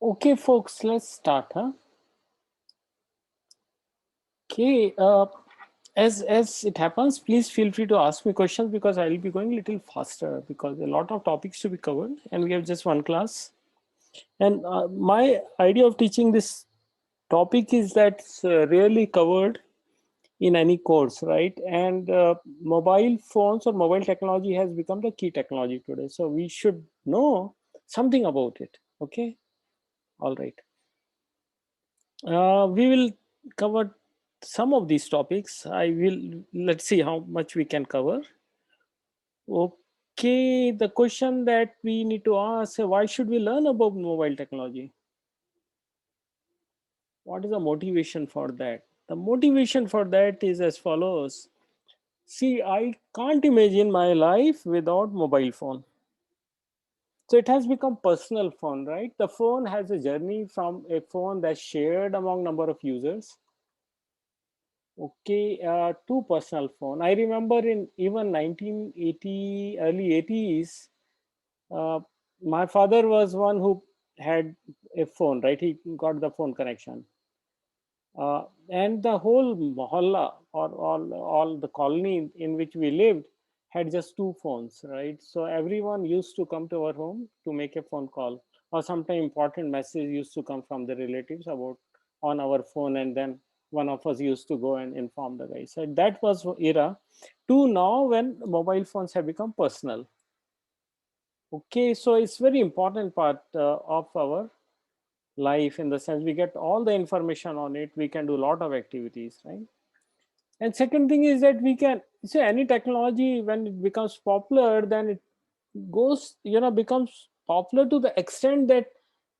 Okay, folks, let's start, huh? Okay, as it happens, please feel free to ask me questions because I'll be going a little faster because a lot of topics to be covered, and we have just one class. And my idea of teaching this topic is that it's rarely covered in any course, right? And mobile phones or mobile technology has become the key technology today, so we should know something about it. Okay, all right. We will cover some of these topics. Let's see how much we can cover. Okay, the question that we need to ask, why should we learn about mobile technology? What is the motivation for that? The motivation for that is as follows. See, I can't imagine my life without mobile phone. So it has become personal phone, right? The phone has a journey from a phone that's shared among number of users. Okay, two personal phone. I remember in even 1980, early 80s, uh, my father was one who had a phone, right? He got the phone connection. And the whole mohalla or all the colony in which we lived had just two phones, right? So everyone used to come to our home to make a phone call, or sometimes important message used to come from the relatives about on our phone, and then one of us used to go and inform the guy. So that was era. To now, when mobile phones have become personal. Okay, so it's very important part of our life, in the sense we get all the information on it, we can do a lot of activities, right? And second thing is that we can see any technology, when it becomes popular, then it goes, becomes popular to the extent that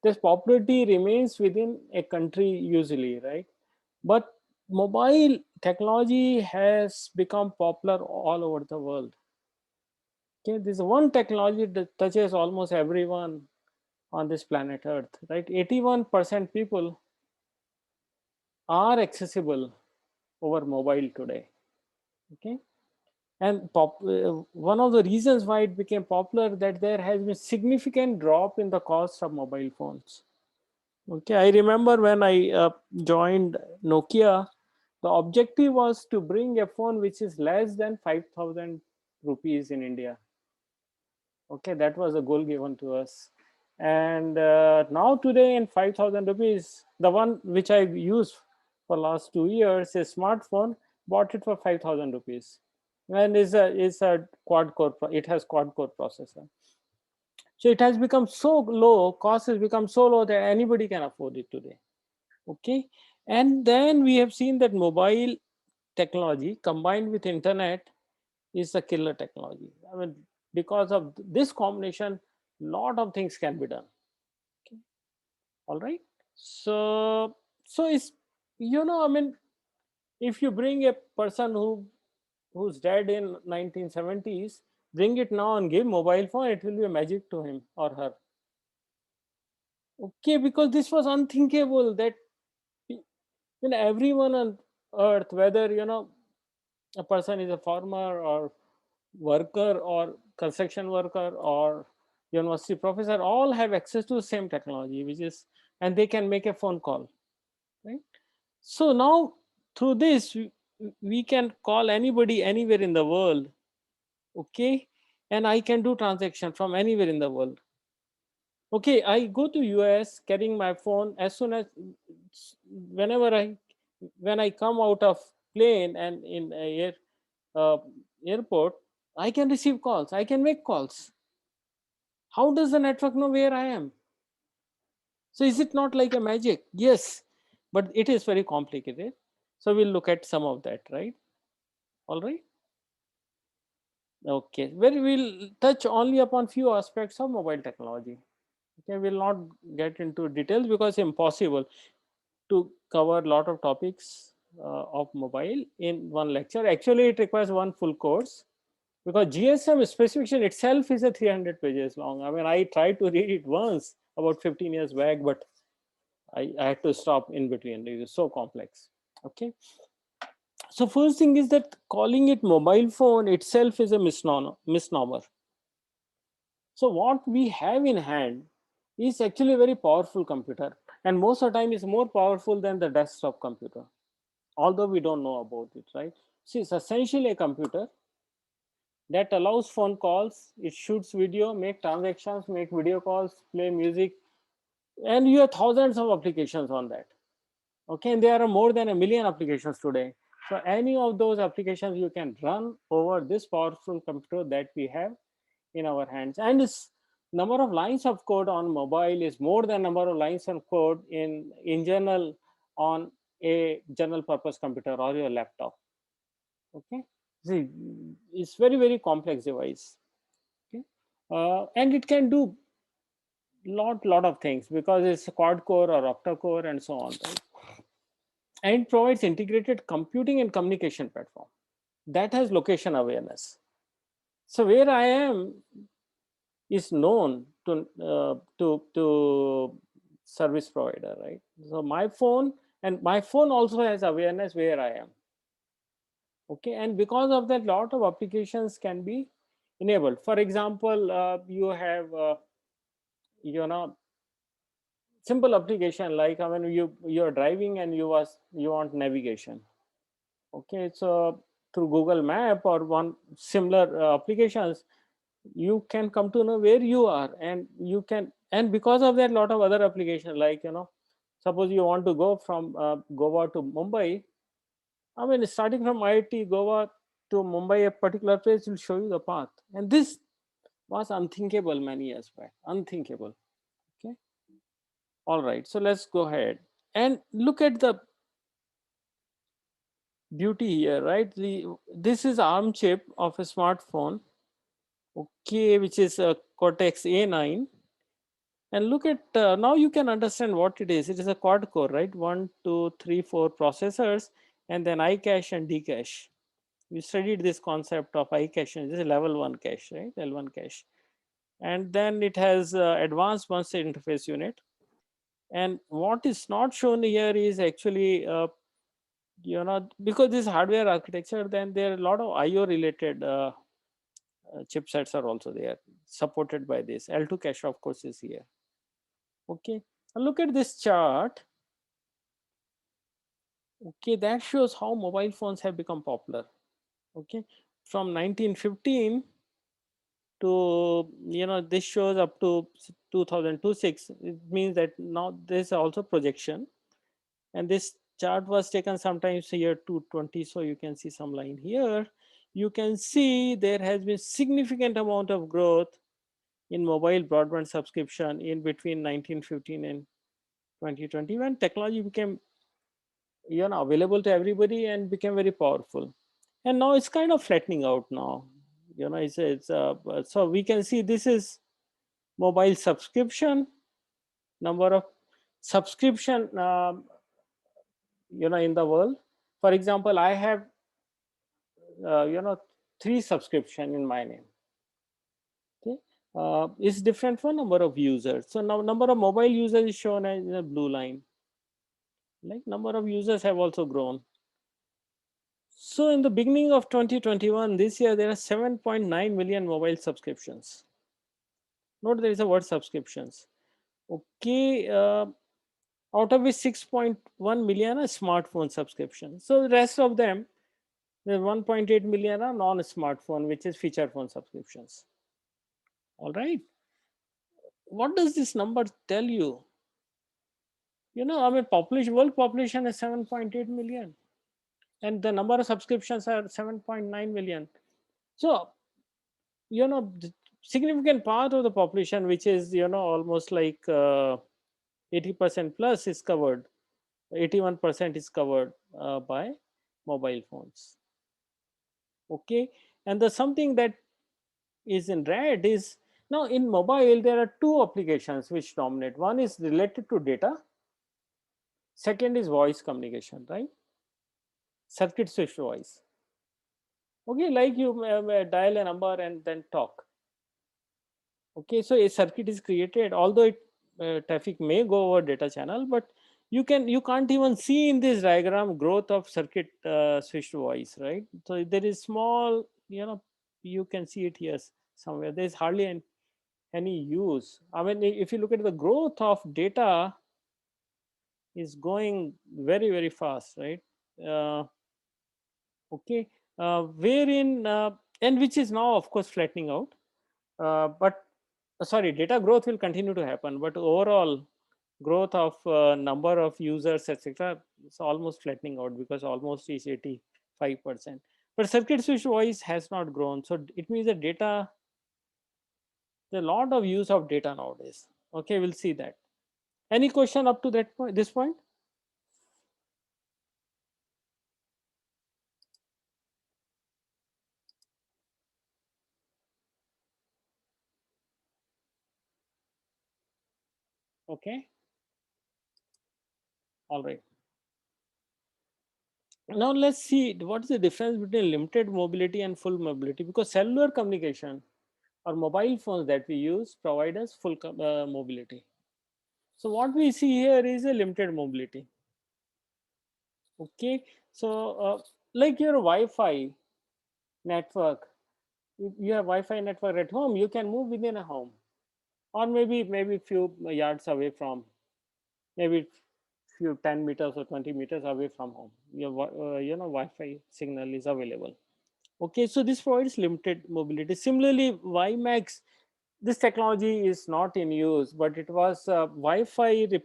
this popularity remains within a country usually, right? But mobile technology has become popular all over the world. Okay, this is one technology that touches almost everyone on this planet earth, right? 81% people are accessible over mobile today. Okay, and one of the reasons why it became popular, that there has been significant drop in the cost of mobile phones. Okay, I remember when I joined Nokia, the objective was to bring a phone which is less than 5,000 rupees in India. Okay, that was a goal given to us. And now today, in 5,000 rupees, the one which I use for last 2 years, a smartphone, bought it for 5,000 rupees, and is a quad core. It has quad core processor. So it has become so low. Cost has become so low that anybody can afford it today. Okay, and then we have seen that mobile technology combined with internet is a killer technology. I mean, because of this combination, lot of things can be done. Okay. All right. So it's, I mean, if you bring a person who's dead in 1970s, bring it now and give mobile phone, it will be a magic to him or her. Okay, because this was unthinkable that everyone on earth, whether a person is a farmer or worker or construction worker or university professor, all have access to the same technology, which is, and they can make a phone call, right? So now through this, we can call anybody anywhere in the world. Okay, and I can do transaction from anywhere in the world. Okay, I go to US carrying my phone. As soon as, whenever I when I come out of plane and in a uh, airport, I can receive calls, I can make calls. How does the network know where I am? So is it not like a magic? Yes, but it is very complicated. So we'll look at some of that, right? All right. Okay, where we'll touch only upon few aspects of mobile technology. Okay, we'll not get into details because it's impossible to cover a lot of topics of mobile in one lecture. Actually, it requires one full course, because GSM specification itself is a 300 pages long. I mean, I tried to read it once about 15 years back, but I had to stop in between. It is so complex. Okay. So first thing is that calling it mobile phone itself is a misnomer. So what we have in hand is actually a very powerful computer, and most of the time is more powerful than the desktop computer, although we don't know about it, right? So it's essentially a computer that allows phone calls, it shoots video, make transactions, make video calls, play music, and you have thousands of applications on that. Okay, and there are more than 1 million applications today. So any of those applications you can run over this powerful computer that we have in our hands. And its number of lines of code on mobile is more than number of lines of code in general on a general purpose computer or your laptop. Okay, see, it's very complex device. Okay, and it can do lot of things because it's a quad core or octa core and so on, right? And provides integrated computing and communication platform that has location awareness. So where I am is known to service provider, right? So my phone also has awareness where I am. Okay, and because of that, lot of applications can be enabled. For example, you have you know simple application like when you're driving and you want navigation. Okay, so through Google Map or one similar applications, you can come to know where you are, and you can, and because of that, lot of other applications like suppose you want to go from Goa to Mumbai. I mean, starting from IIT Goa to Mumbai, a particular place will show you the path, and this was unthinkable many years back. Unthinkable. Okay, all right. So let's go ahead and look at the beauty here, right? This is ARM chip of a smartphone, okay, which is a Cortex A9. And look at now you can understand what it is. It is a quad core, right? 1, 2, 3, 4 processors, and then iCache and Dcache. We studied this concept of iCache, and this is level 1 cache, right? L1 cache. And then it has advanced one state interface unit. And what is not shown here is actually because this hardware architecture, then there are a lot of IO related chipsets are also there supported by this. L2 cache of course is here. Okay, now look at this chart. Okay, that shows how mobile phones have become popular. Okay, from 1915 to this shows up to 2006. It means that now there's also projection, and this chart was taken sometimes year 220, so you can see some line here. You can see there has been significant amount of growth in mobile broadband subscription in between 1915 and 2020, when technology became available to everybody and became very powerful. And now it's kind of flattening out now. So we can see this is mobile subscription, number of subscription in the world. For example, I have uh, you know 3 subscription in my name. Okay, it's different for number of users. So now number of mobile users is shown as in a blue line. Like number of users have also grown. So in the beginning of 2021, this year, there are 7.9 million mobile subscriptions. Note there is a word subscriptions. Okay, out of which 6.1 million are smartphone subscriptions. So the rest of them, the 1.8 million are non-smartphone, which is feature phone subscriptions. All right. What does this number tell you? I mean, world population is 7.8 million, and the number of subscriptions are 7.9 million. So the significant part of the population, which is almost like 80% plus, is covered. 81% is covered by mobile phones. Okay, and the something that is in red is, now in mobile there are 2 applications which dominate. One is related to data, second is voice communication, right? Circuit switched voice. Okay, like you dial a number and then talk. Okay, so a circuit is created, although traffic may go over data channel, but you can't even see in this diagram growth of circuit switched voice, right? So there is small, you can see it here somewhere. There's hardly any use. I mean, if you look at the growth of data is going very, very fast, right? uh, okay, wherein and which is now of course flattening out, but sorry, data growth will continue to happen, but overall growth of number of users, etc., is almost flattening out, because almost is 85%. But circuit switch voice has not grown, so it means that data, there's a lot of use of data nowadays. Okay, we'll see that. Any question up to that point, this point? Okay, all right. Now let's see what is the difference between limited mobility and full mobility, because cellular communication or mobile phones that we use provide us full mobility. So what we see here is a limited mobility. Okay, so like your Wi-Fi network, if you have Wi-Fi network at home, you can move within a home, or maybe few yards away from, maybe few 10 meters or 20 meters away from home. Your Wi-Fi signal is available. Okay, so this provides limited mobility. Similarly, WiMAX, this technology is not in use, but it was Wi-Fi. It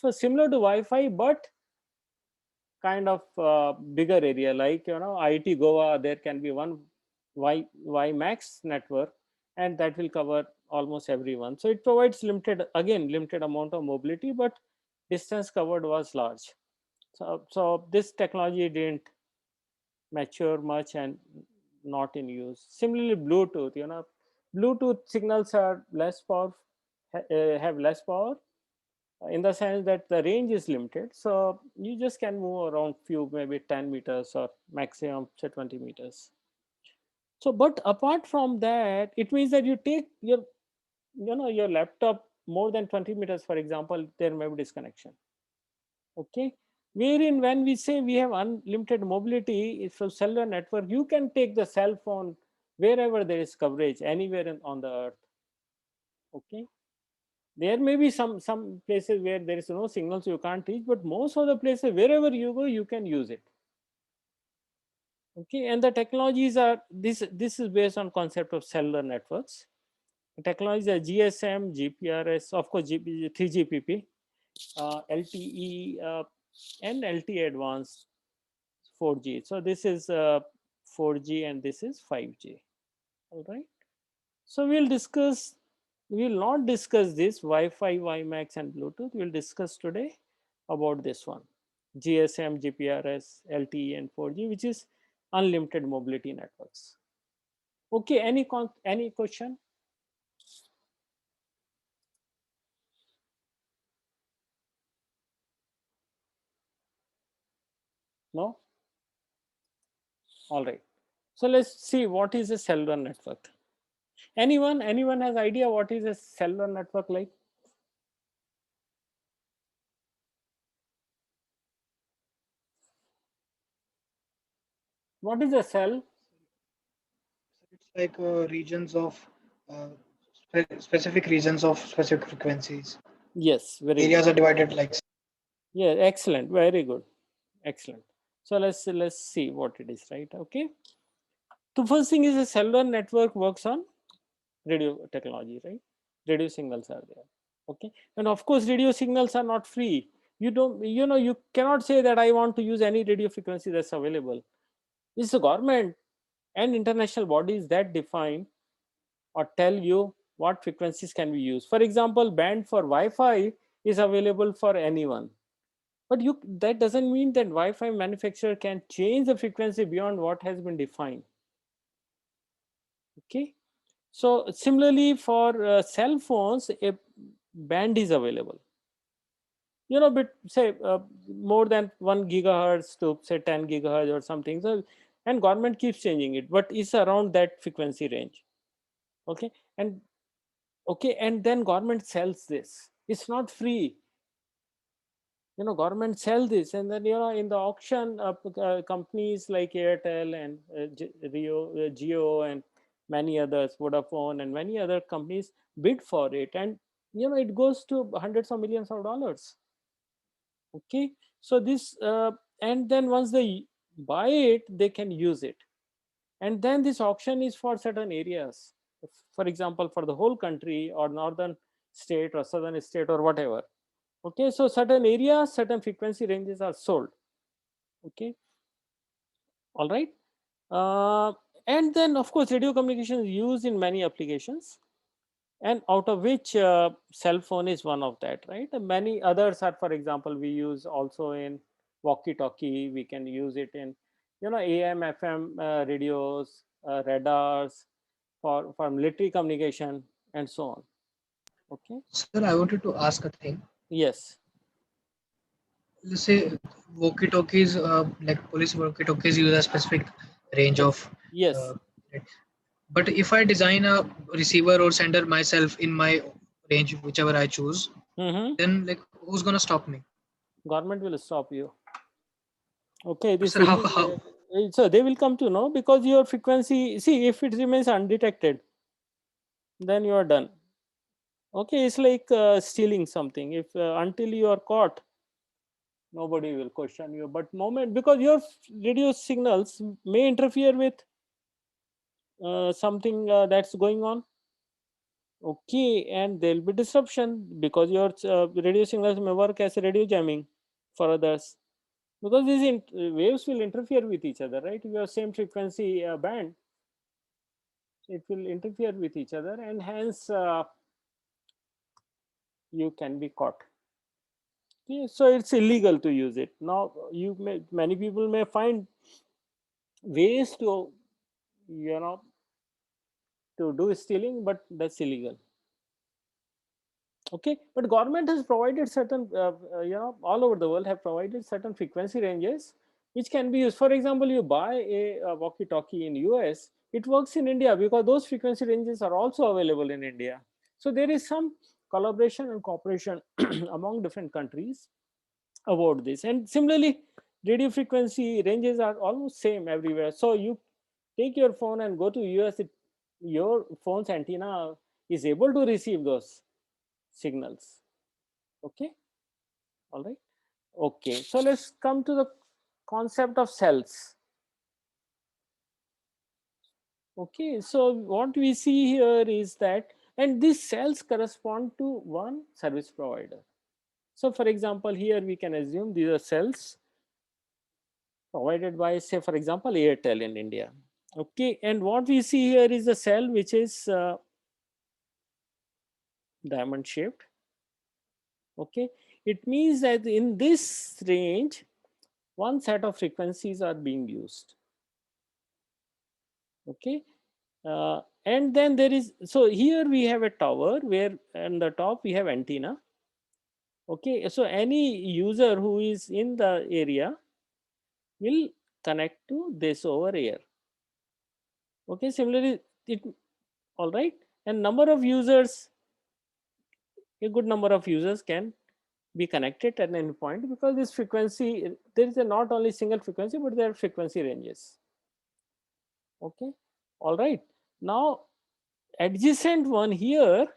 was similar to Wi-Fi, but kind of bigger area. Like IIT Goa, there can be one WiMAX network, and that will cover almost everyone. So it provides limited amount of mobility, but distance covered was large. So this technology didn't mature much and not in use. Similarly, Bluetooth, Bluetooth signals are less power, have less power, in the sense that the range is limited. So you just can move around few, maybe 10 meters or maximum say 20 meters. So, but apart from that, it means that you take your laptop more than 20 meters, for example, there may be disconnection. Okay, wherein when we say we have unlimited mobility from cellular network, you can take the cell phone wherever there is coverage, anywhere on the earth. Okay, there may be some places where there is no signal, so you can't reach, but most of the places wherever you go, you can use it. Okay, and the technologies are this is based on concept of cellular networks. The technologies are GSM, GPRS, of course 3GPP, LTE, and LTE advanced 4G. So this is 4G and this is 5G. All right. So we will not discuss this Wi-Fi, WiMAX and Bluetooth. We'll discuss today about this one, GSM, GPRS, LTE and 4G, which is unlimited mobility networks. Okay, any question? No? All right. So let's see what is a cellular network. Anyone has idea what is a cellular network like? What is a cell? It's like regions of specific regions of specific frequencies. Yes, very good. Areas are divided like. Yeah, excellent. Very good. Excellent. So let's see what it is, right? Okay. The first thing is a cellular network works on radio technology, right? Radio signals are there. Okay. And of course, radio signals are not free. You don't, you cannot say that I want to use any radio frequency that's available. It's the government and international bodies that define or tell you what frequencies can be used. For example, band for Wi-Fi is available for anyone. But that doesn't mean that Wi-Fi manufacturer can change the frequency beyond what has been defined. Okay. So similarly for cell phones, a band is available. But say more than 1 gigahertz to say 10 gigahertz or something. So, and government keeps changing it, but it's around that frequency range. Okay. And then government sells this. It's not free. government sell this, and then in the auction, companies like Airtel and Jio and many others, Vodafone and many other companies bid for it, and it goes to hundreds of millions of dollars. Okay, so this and then once they buy it, they can use it, and then this auction is for certain areas, for example, for the whole country or northern state or southern state or whatever. Okay, so certain areas, certain frequency ranges are sold. Okay, all right. uh, and then of course radio communication is used in many applications, and out of which cell phone is one of that, right? And many others are, for example, we use also in walkie talkie, we can use it in AM FM radios, radars, for military communication and so on. Okay. Sir, I wanted to ask a thing. Yes. Let's say walkie-talkies, like police walkie-talkies, use a specific range Yes. of. Yes. Uh, but if I design a receiver or sender myself in my range, whichever I choose, Mm-hmm. then like who's gonna stop me? Government will stop you. Okay, But this sir, how? so they will come to know, because your frequency, see, if it remains undetected, then you are done. Okay, it's like stealing something. If until you are caught, nobody will question you. But moment, because your radio signals may interfere with something that's going on. Okay, and there'll be disruption, because your radio signals may work as a radio jamming for others, because these waves will interfere with each other, right? If you have same frequency band, it will interfere with each other, and hence you can be caught. Okay, so it's illegal to use it. Now many people may find ways to you know to do stealing, but that's illegal. Okay, but government has provided certain all over the world have provided certain frequency ranges which can be used. For example, you buy a walkie talkie in US, it works in India because those frequency ranges are also available in India. So there is some collaboration and cooperation among different countries about this. And similarly, radio frequency ranges are almost same everywhere. So you take your phone and go to US, your phone's antenna is able to receive those signals. Okay, all right. Okay, so let's come to the concept of cells. Okay, so what we see here is that, and these cells correspond to one service provider. So for example, here we can assume these are cells provided by, say, for example, Airtel in India. Okay, and what we see here is a cell which is diamond shaped. Okay, it means that in this range, one set of frequencies are being used. Okay, and then there is, so here we have a tower where on the top we have antenna. Okay, so any user who is in the area will connect to this over air. Okay, similarly, it all right, and number of users, a good number of users can be connected at any point, because this frequency, there is a not only single frequency, but there are frequency ranges. Okay, all right. Now adjacent one here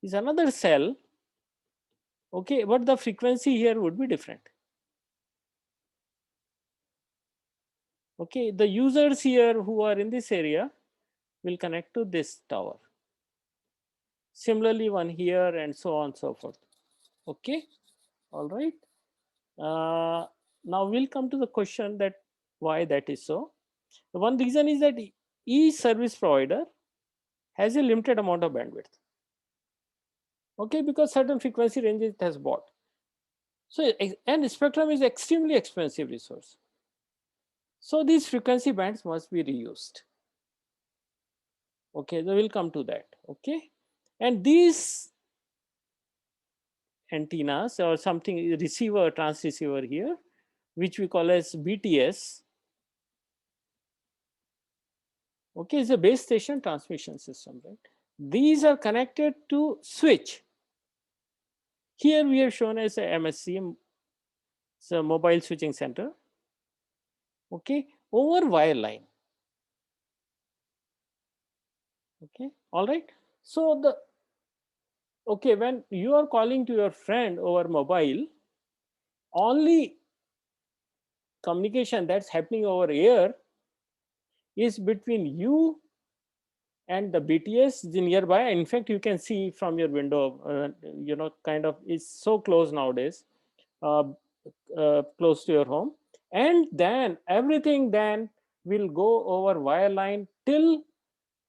is another cell. Okay, but the frequency here would be different. Okay, the users here who are in this area will connect to this tower. Similarly, one here, and so on and so forth. Okay, all right. Now we'll come to the question that why that is so. One reason is that each service provider has a limited amount of bandwidth. Okay, because certain frequency ranges it has bought. So, and spectrum is extremely expensive resource. So these frequency bands must be reused. Okay, so we'll come to that. Okay, and these antennas or something, receiver, transceiver here, which we call as BTS. Okay, is a base station transmission system, right? These are connected to switch. Here we have shown as a MSC, so mobile switching center, okay, over wireline. Okay, all right. So the okay, when you are calling to your friend over mobile, only communication that's happening over air is between you and the BTS nearby. In fact, you can see from your window, kind of it's so close nowadays, uh, close to your home. And then everything then will go over wireline till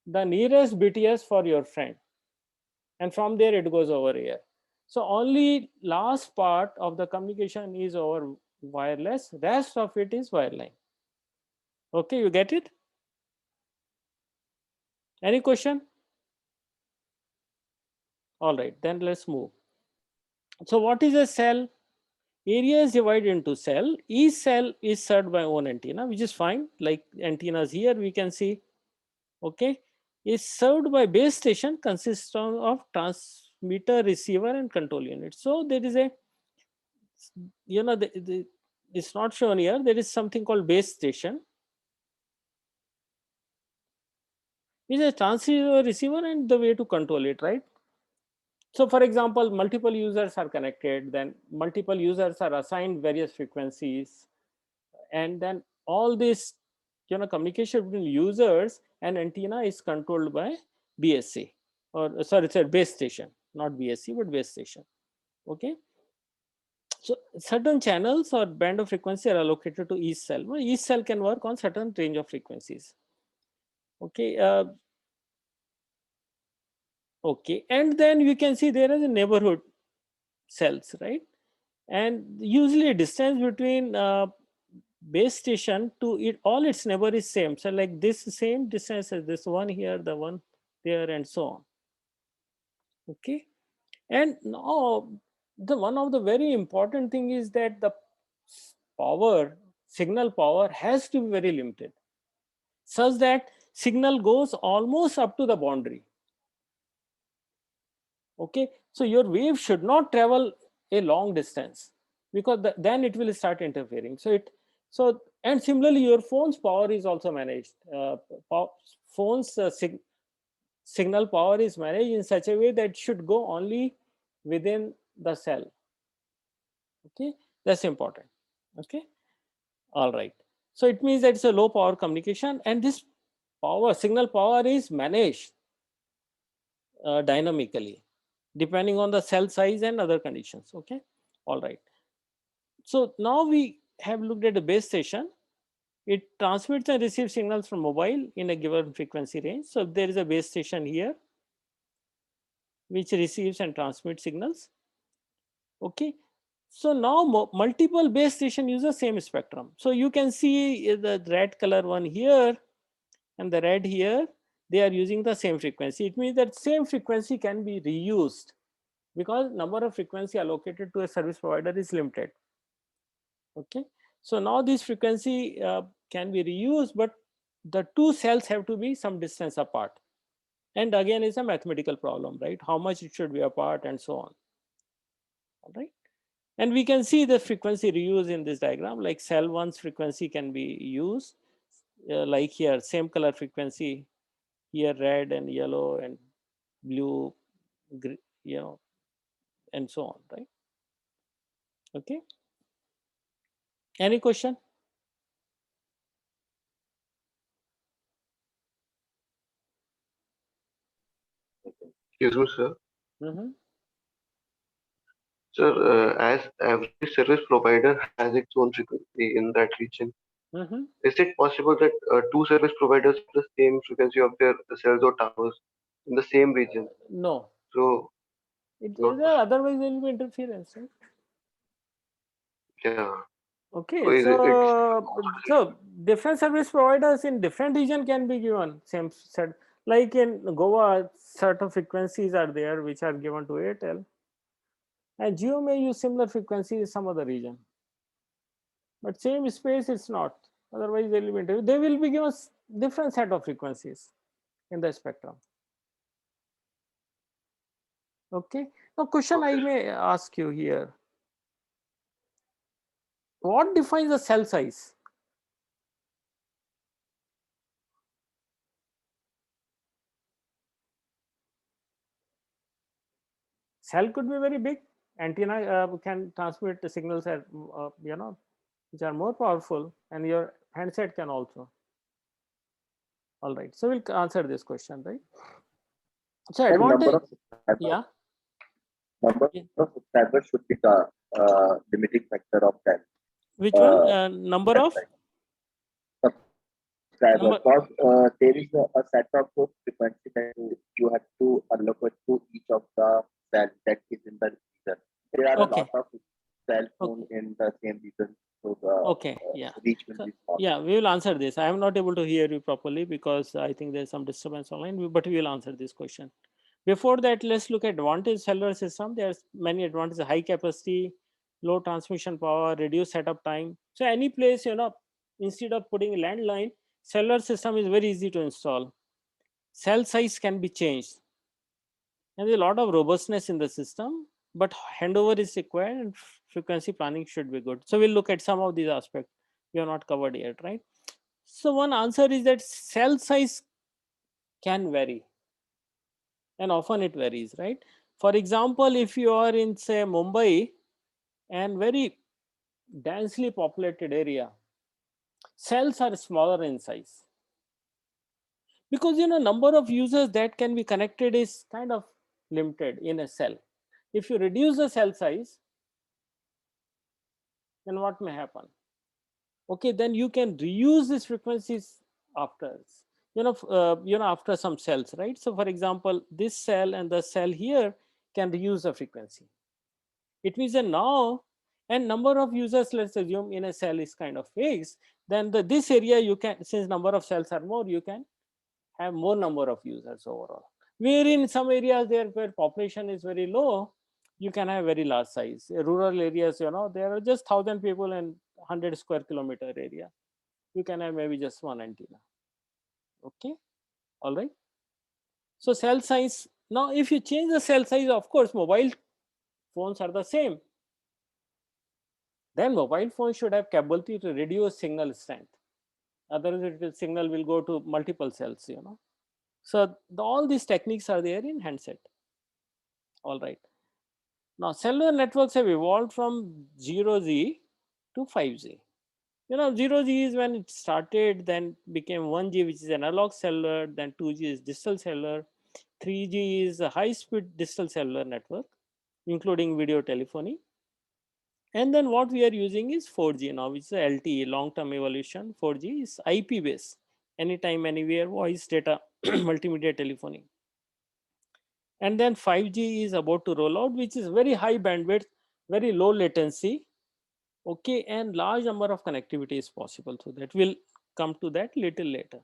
the nearest BTS for your friend. And from there it goes over air. So only last part of the communication is over wireless, rest of it is wireline. Okay, you get it? Any question? All right, then let's move. So what is a cell? Area is divided into cell. Each cell is served by one antenna, which is fine. Like antennas here, we can see. Okay, is served by base station consisting of transmitter, receiver, and control unit. So there is a, it's not shown here. There is something called base station, which is a transceiver, receiver, and the way to control it, right? So for example, multiple users are connected, then multiple users are assigned various frequencies, and then all this communication between users and antenna is controlled by BSC, or sorry, it's a base station, not BSC but base station. Okay, so certain channels or band of frequency are allocated to each cell. Well, each cell can work on certain range of frequencies. Okay, okay, and then we can see there is a neighborhood cells, right? And usually distance between base station to it all its neighbor is same. So like this same distance as this one here, the one there, and so on. Okay, and now the one of the very important thing is that the power, signal power, has to be very limited, such that signal goes almost up to the boundary. Okay, so your wave should not travel a long distance, because then it will start interfering. So and similarly your phone's power is also managed. Phone's signal power is managed in such a way that it should go only within the cell. Okay, that's important. Okay, all right. So it means that it's a low power communication, and this power, signal power, is managed dynamically depending on the cell size and other conditions. Okay, all right. So now we have looked at the base station. It transmits and receives signals from mobile in a given frequency range. So there is a base station here which receives and transmits signals. Okay, so now multiple base station use the same spectrum. So you can see the red color one here and the red here, they are using the same frequency. It means that same frequency can be reused, because number of frequency allocated to a service provider is limited. Okay, so now this frequency can be reused, but the two cells have to be some distance apart, and again it's a mathematical problem, right? How much it should be apart and so on. All right, and we can see the frequency reuse in this diagram. Like cell one's frequency can be used, like here, same color frequency here, red and yellow and blue, and so on, right? Okay, any question? Excuse me, sir. Mm-hmm. Sir, as every service provider has its own frequency in that region, Mm-hmm. is it possible that two service providers have the same frequency of their cells or towers in the same region? No, So, not possible. otherwise there will be interference, right? Yeah. So Okay, is it? It's so different service providers in different region can be given same set. Like in Goa, certain frequencies are there which are given to Airtel, and Jio may use similar frequency in some other region, but same space it's not. Otherwise, they will be given different set of frequencies in the spectrum. Okay. Now, question I may ask you here: what defines the cell size? Cell could be very big. Antenna can transmit the signals at which are more powerful, and your handset can also. All right. So we'll answer this question, right? So And number advantage, of subscribers, yeah. number Yeah. of subscribers should be the limiting factor of that. Which one? Number of Subscribers, number. because there is a set of frequency that you have to allocate to each of the cells that is in the region. There are Okay. a lot of cell phone Okay. in the same region, so the Okay. Yeah. reach will So, be small. yeah, we will answer this. I am not able to hear you properly because I think there's some disturbance online, but we will answer this question. Before that, let's look at advantage cellular system. There's many advantages: high capacity, low transmission power, reduced setup time. So any place, instead of putting a landline, cellular system is very easy to install. Cell size can be changed, and there's a lot of robustness in the system, but handover is required and frequency planning should be good. So we'll look at some of these aspects we have not covered yet, right? So one answer is that cell size can vary, and often it varies, right? For example, if you are in, say, Mumbai and very densely populated area, cells are smaller in size because number of users that can be connected is kind of limited in a cell. If you reduce the cell size, then what may happen? Okay, then you can reuse these frequencies after after some cells, right? So for example, this cell and the cell here can reuse the frequency. It means that now, and number of users, let's assume, in a cell is kind of fixed, then this area you can, since number of cells are more, you can have more number of users overall. Where in some areas there where population is very low, you can have very large size. Rural areas, there are just 1,000 people in 100 square kilometer area. You can have maybe just one antenna. Okay, all right. So cell size. Now, if you change the cell size, of course, mobile phones are the same. Then mobile phone should have capability to reduce signal strength. Otherwise, the signal will go to multiple cells. So all these techniques are there in handset. All right. Now, cellular networks have evolved from 0G to 5G. 0G is when it started, then became 1G, which is analog cellular, then 2G is digital cellular, 3G is a high-speed digital cellular network, including video telephony. And then what we are using is 4G now, which is LTE, long-term evolution. 4G is IP based, anytime, anywhere, voice, data, multimedia telephony. And then 5G is about to roll out, which is very high bandwidth, very low latency. Okay, and large number of connectivity is possible. So that will come to that little later.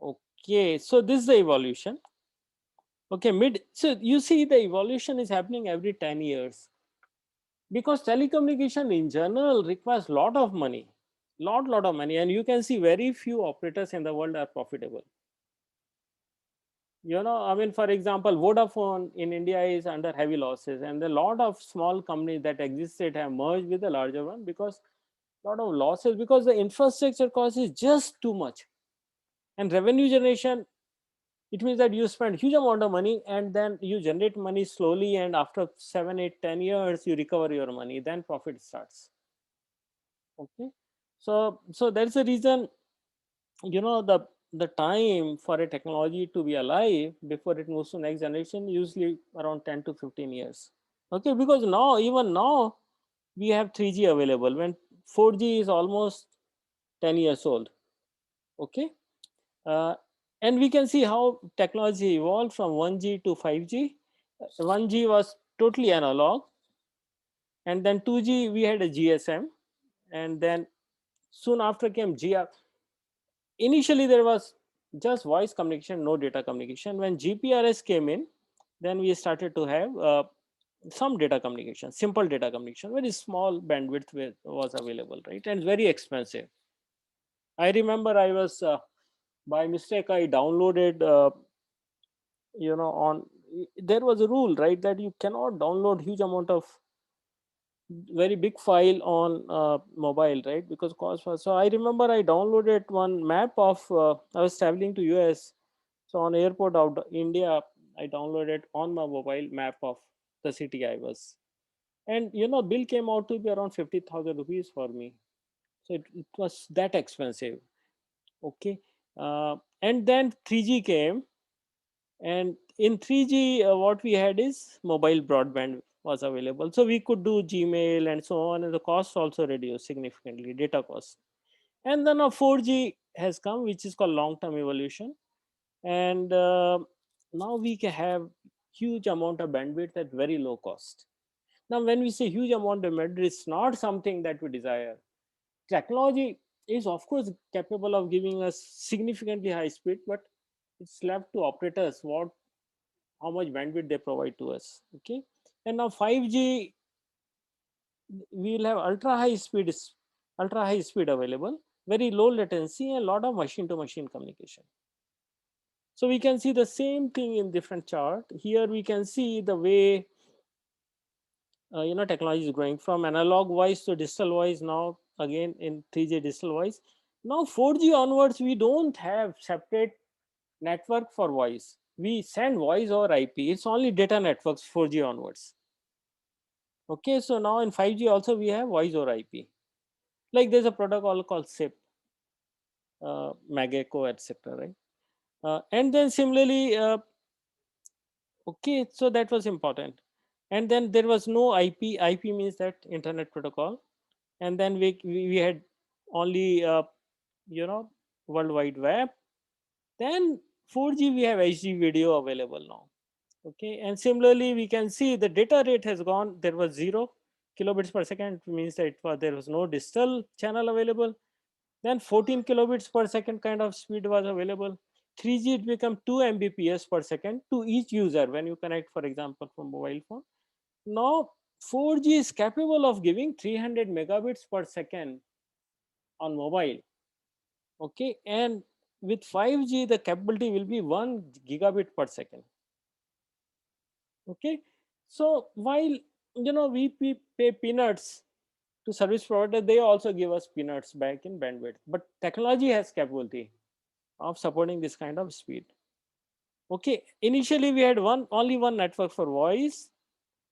Okay, so this is the evolution. Okay, so you see the evolution is happening every 10 years. Because telecommunication in general requires a lot of money, lot of money, and you can see very few operators in the world are profitable. I mean, for example, Vodafone in India is under heavy losses, and a lot of small companies that existed have merged with the larger one because a lot of losses, because the infrastructure cost is just too much. And revenue generation, it means that you spend huge amount of money and then you generate money slowly, and after 7, 8, 10 years you recover your money, then profit starts. Okay, so that's the reason the time for a technology to be alive before it moves to next generation usually around 10 to 15 years. Okay, because even now we have 3G available when 4G is almost 10 years old. Okay, and we can see how technology evolved from 1G to 5G. 1G was totally analog, and then 2G we had a GSM, and then soon after came GR. Initially there was just voice communication, no data communication. When GPRS came in, then we started to have some data communication, simple data communication, very small bandwidth was available, right? And very expensive. I remember I was by mistake I downloaded on there was a rule, right, that you cannot download huge amount of very big file on mobile, right, because cost was. So I remember I downloaded one map of I was traveling to US. So on airport out India, I downloaded on my mobile map of the city I was, and bill came out to be around 50,000 rupees for me. So it was that expensive. Okay. And then 3G came, and in 3G what we had is mobile broadband was available, so we could do Gmail and so on, and the cost also reduced significantly, data cost. And then a 4G has come, which is called long term evolution, and now we can have huge amount of bandwidth at very low cost. Now when we say huge amount of bandwidth, it's not something that we desire. Technology is of course capable of giving us significantly high speed, but it's left to operators what how much bandwidth they provide to us. Okay. And now 5G, we will have ultra high speed available, very low latency, and a lot of machine to machine communication. So we can see the same thing in different chart. Here we can see the way technology is growing from analog voice to digital voice. Now again in 3G digital voice. Now 4G onwards, we don't have separate network for voice. We send voice over IP. It's only data networks 4G onwards. Okay, so now in 5G also we have voice over IP. Like there's a protocol called SIP, MAGECO, etc. Right? And then similarly, okay, so that was important. And then there was no IP. IP means that Internet Protocol. And then we had only World Wide Web. Then 4G we have HD video available now. Okay, and similarly we can see the data rate has gone. There was 0 kilobits per second, means that there was no digital channel available. Then 14 kilobits per second kind of speed was available. 3G it become 2 Mbps per second to each user when you connect, for example, from mobile phone. Now 4G is capable of giving 300 megabits per second on mobile. Okay, and with 5G the capability will be 1 gigabit per second. Okay, so while we pay peanuts to service provider, they also give us peanuts back in bandwidth, but technology has capability of supporting this kind of speed. Okay, initially we had only one network for voice,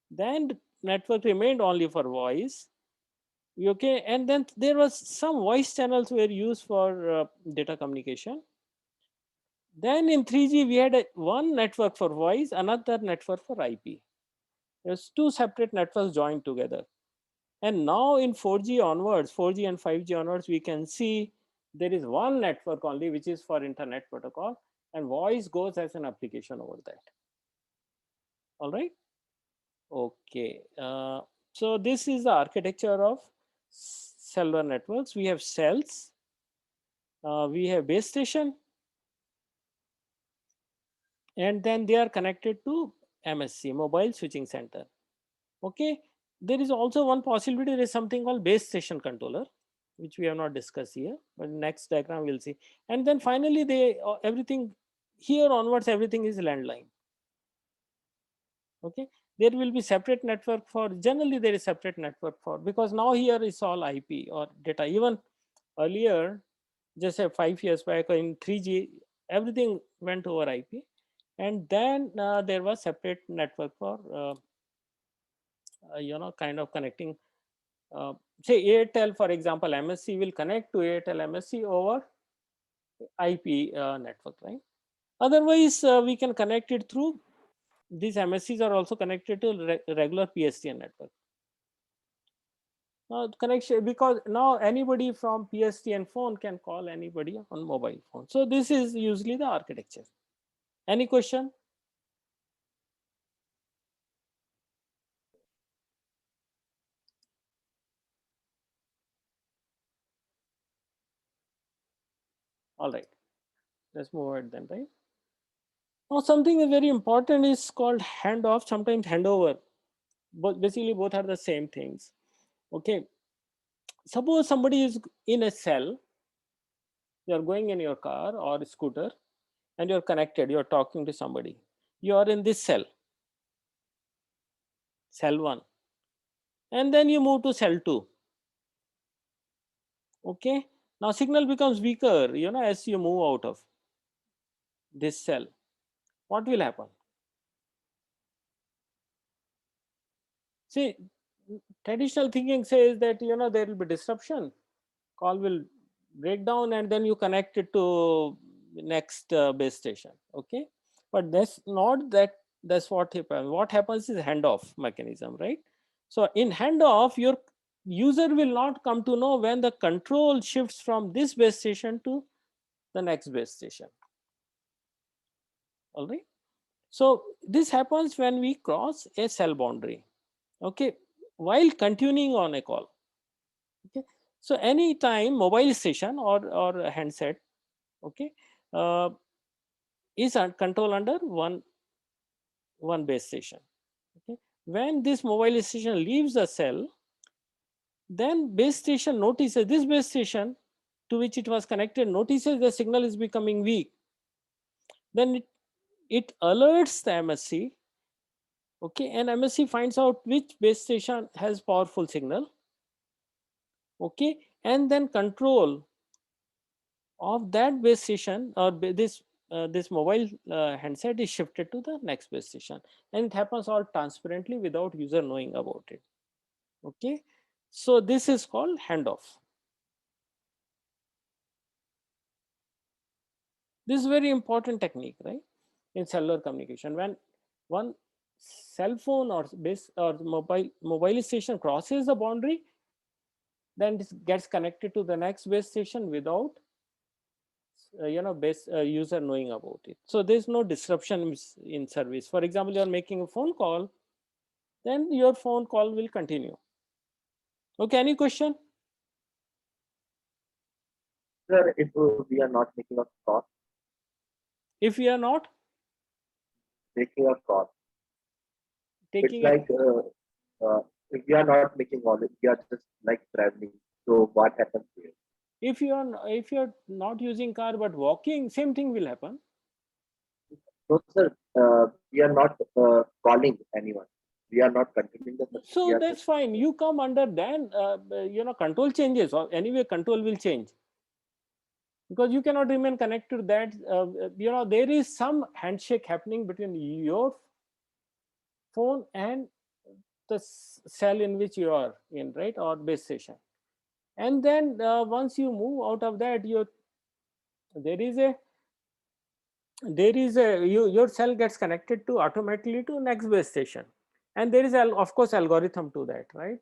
then the network remained only for voice. Okay, and then there was some voice channels were used for data communication. Then in 3G we had one network for voice, another network for IP. There's two separate networks joined together. And now in 4G onwards, 4G and 5G onwards, we can see there is one network only, which is for Internet Protocol, and voice goes as an application over that. All right. Okay. So this is the architecture of cellular networks. We have cells. We have base station. And then they are connected to MSC, Mobile Switching Center. Okay. There is also one possibility. There is something called base station controller, which we have not discussed here, but next diagram we'll see. And then finally, everything here onwards, everything is landline. Okay, there will be separate network for, generally there is separate network for, because now here is all IP or data. Even earlier, just 5 years back in 3G, everything went over IP, and then there was separate network for kind of connecting. Say Airtel, for example, MSC will connect to Airtel MSC over IP network, right? Otherwise, we can connect it through, these MSCs are also connected to regular PSTN network. Connection, because now anybody from PSTN phone can call anybody on mobile phone. So this is usually the architecture. Any question? All right, let's move ahead then, right? Now something is very important is called handoff, sometimes handover. But basically both are the same things. Okay, suppose somebody is in a cell, you're going in your car or scooter, and you're connected, you're talking to somebody. You are in this cell, cell 1, and then you move to cell 2. Okay, now signal becomes weaker, as you move out of this cell. What will happen? See, traditional thinking says that there will be disruption, call will break down, and then you connect it to next base station. Okay, but that's what happens. What happens is handoff mechanism, right? So in handoff, your user will not come to know when the control shifts from this base station to the next base station. All right. So this happens when we cross a cell boundary, okay, while continuing on a call. Okay, so anytime mobile station or a handset, okay, is control under one base station. Okay, when this mobile station leaves the cell, then base station notices, this base station to which it was connected notices the signal is becoming weak. Then it alerts the MSC. Okay, and MSC finds out which base station has powerful signal. Okay, and then control of that base station or this mobile handset is shifted to the next base station, and it happens all transparently without user knowing about it. Okay, so this is called handoff. This is very important technique, right, in cellular communication. When one cell phone or base or mobile station crosses the boundary, then it gets connected to the next base station without base user knowing about it. So there's no disruption in service. For example, you're making a phone call, then your phone call will continue. Okay, any question? Sir, if we are not making a call, If we are not making a call, it's taking like if we are not making all it, we are just like traveling. So what happens here? if you're not using car but walking, same thing will happen. No, sir, we are not calling anyone. We are not continuing the service. We So are that's just fine. You come under then control changes, or anyway control will change, because you cannot remain connected to that. There is some handshake happening between your phone and the cell in which you are in, right, or base station. And then once you move out of that, your cell gets connected to automatically to next base station, and there is of course algorithm to that, right?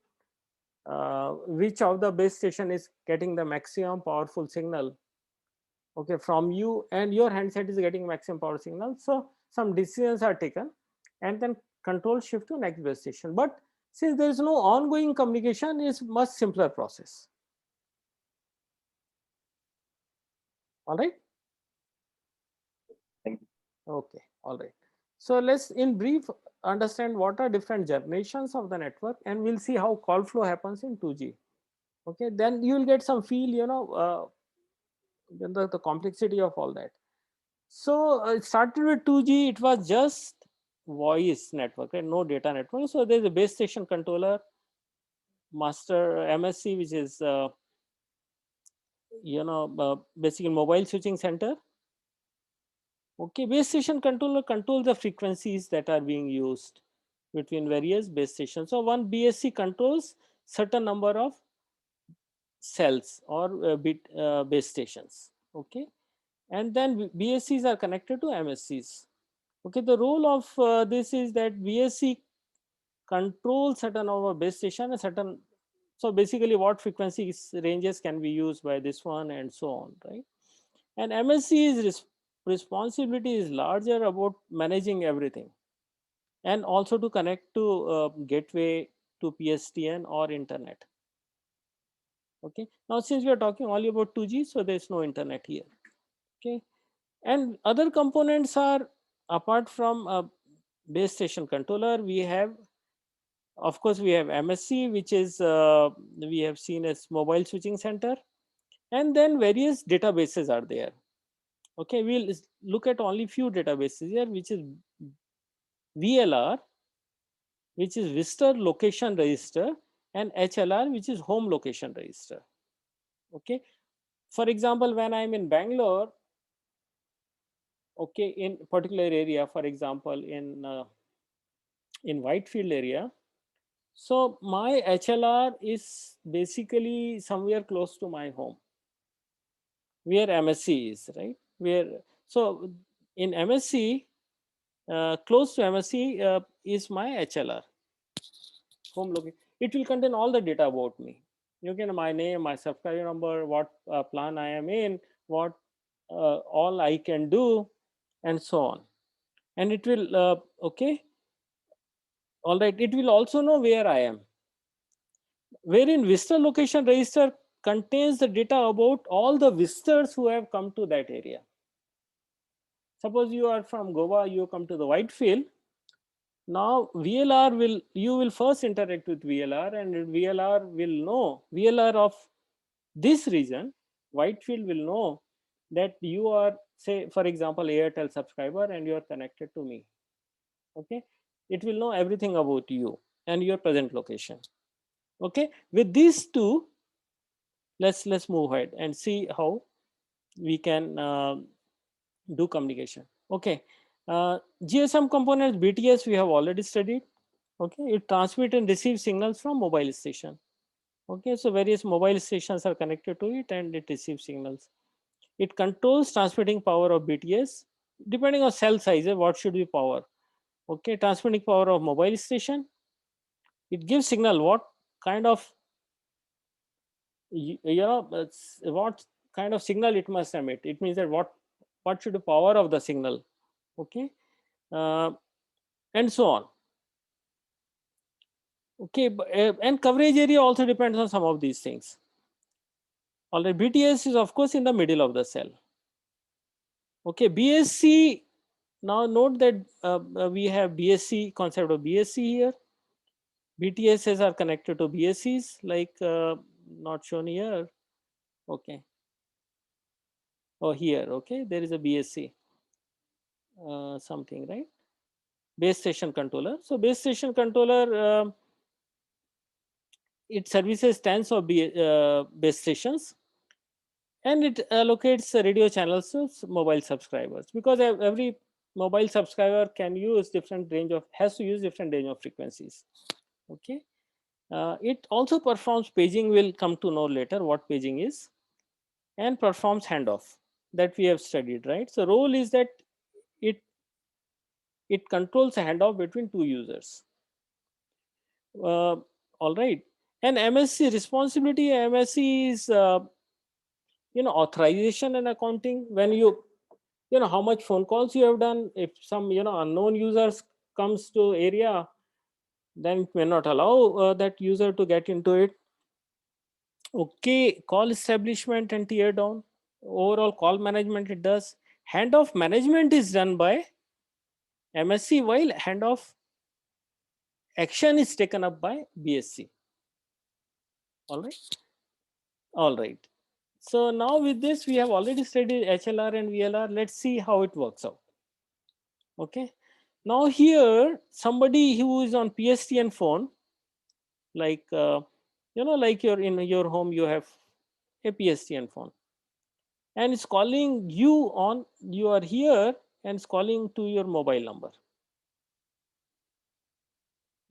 Which of the base station is getting the maximum powerful signal, okay, from you, and your handset is getting maximum power signal. So some decisions are taken, and then control shift to next base station. But since there is no ongoing communication, it's much simpler process. All right. Thank you. Okay, all right. So let's in brief understand what are different generations of the network, and we'll see how call flow happens in 2G. Okay, then you will get some feel, the complexity of all that. So it started with 2G, it was just voice network, right? No data network. So there's a base station controller, master MSC, which is basically mobile switching center. Okay, base station controller controls the frequencies that are being used between various base stations. So one BSC controls certain number of cells or base stations. Okay, and then BSCs are connected to MSCs. Okay, the role of this is that BSC controls certain number of base station and certain. So basically, what frequency ranges can be used by this one and so on, right? And MSC's responsibility is larger about managing everything, and also to connect to gateway to PSTN or internet. Okay, now since we are talking only about 2G, so there's no internet here. Okay, and other components are, apart from a base station controller, we have, of course, we have MSC, which is we have seen as mobile switching center, and then various databases are there. Okay, we'll look at only few databases here, which is VLR, which is visitor location register, and HLR, which is home location register. Okay. For example, when I'm in Bangalore, okay, in particular area, for example, in Whitefield area, so my HLR is basically somewhere close to my home, where MSC is, right? Where, so in MSC, close to MSC is my HLR, home location. It will contain all the data about me. You can my name, my subscriber number, what plan I am in, what all I can do, and so on. And it will, okay, all right, it will also know where I am. Wherein visitor location register contains the data about all the visitors who have come to that area. Suppose you are from Goa, you come to the Whitefield. Now VLR will, you will first interact with VLR, and VLR will know, VLR of this region, Whitefield will know that you are, say, for example, Airtel subscriber and you are connected to me. Okay. It will know everything about you and your present location. Okay. With these two, let's move ahead and see how we can do communication. Okay. GSM components, BTS, we have already studied. Okay. It transmits and receives signals from mobile station. Okay. So various mobile stations are connected to it and it receives signals. It controls transmitting power of BTS depending on cell size. What should be power? Okay. Transmitting power of mobile station. It gives signal what kind of, what kind of signal it must emit. It means that what should the power of the signal. Okay. And so on. Okay. And coverage area also depends on some of these things. All right. BTS is of course in the middle of the cell. Okay. BSC, now note that we have BSC, concept of BSC here. BTSs are connected to BSCs, like not shown here. Okay. Oh, here. Okay. There is a BSC something, right? Base station controller. So base station controller, it services tens of base stations, and it allocates radio channels to mobile subscribers, because every mobile subscriber can use different range of, has to use different range of frequencies. Okay. It also performs paging. We'll come to know later what paging is, and performs handoff that we have studied, right? So role is that it controls a handoff between two users. All right. And MSC responsibility, MSC is authorization and accounting. When you know how much phone calls you have done. If some unknown users comes to area, then it may not allow that user to get into it. Okay. Call establishment and tear down. Overall call management it does. Handoff management is done by MSC, while handoff action is taken up by BSC. All right. All right. So now with this, we have already studied HLR and VLR. Let's see how it works out. Okay. Now here, somebody who is on PSTN phone, like, like you're in your home, you have a PSTN phone, and it's calling you on, you are here, and it's calling to your mobile number.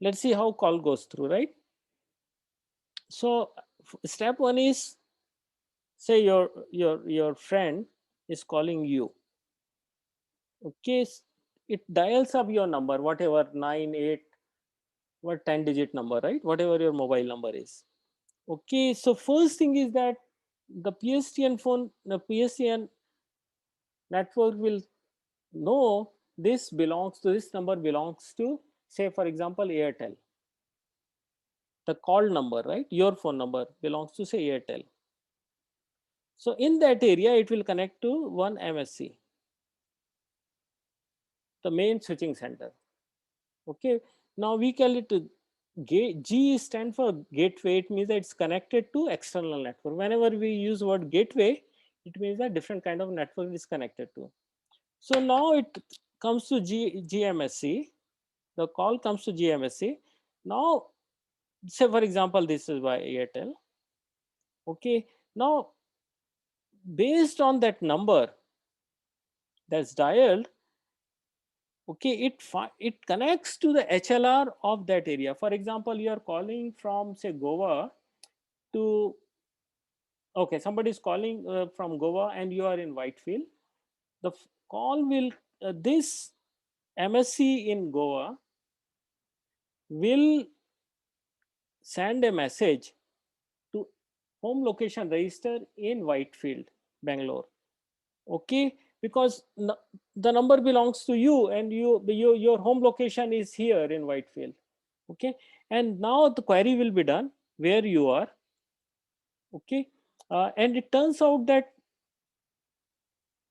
Let's see how call goes through, right? So step one is, say your friend is calling you. Okay. It dials up your number, whatever 9, 8, what 10-digit number, right? Whatever your mobile number is. Okay. So first thing is that the PSTN phone, the PSTN network will know this number belongs to, say, for example, Airtel. The call number, right? Your phone number belongs to, say, Airtel. So in that area, it will connect to one MSC, the main switching center. Okay. Now we call it G stand for gateway. It means that it's connected to external network. Whenever we use word gateway, it means that different kind of network is connected to. So now it comes to GMSC. The call comes to GMSC. Now, say for example, this is by Airtel. Okay. Now, based on that number that's dialed, okay, it connects to the HLR of that area. For example, you are calling from say Goa to, okay, somebody is calling from Goa and you are in Whitefield. The call will, this MSC in Goa will send a message to home location register in Whitefield, Bangalore. Okay, because the number belongs to you and your home location is here in Whitefield. Okay, and now the query will be done where you are. Okay, and it turns out that,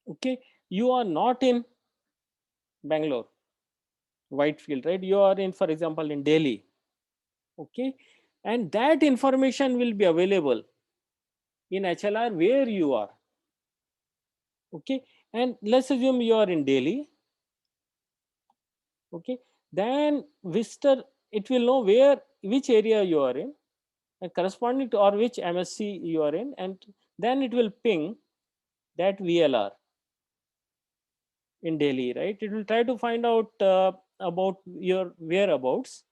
okay, you are not in Bangalore, Whitefield, right? You are in, for example, in Delhi. Okay, and that information will be available in HLR where you are. Okay, and let's assume you are in Delhi. Okay, then Vista, it will know which area you are in and corresponding to, or which MSC you are in, and then it will ping that VLR in Delhi, right? It will try to find out about your whereabouts.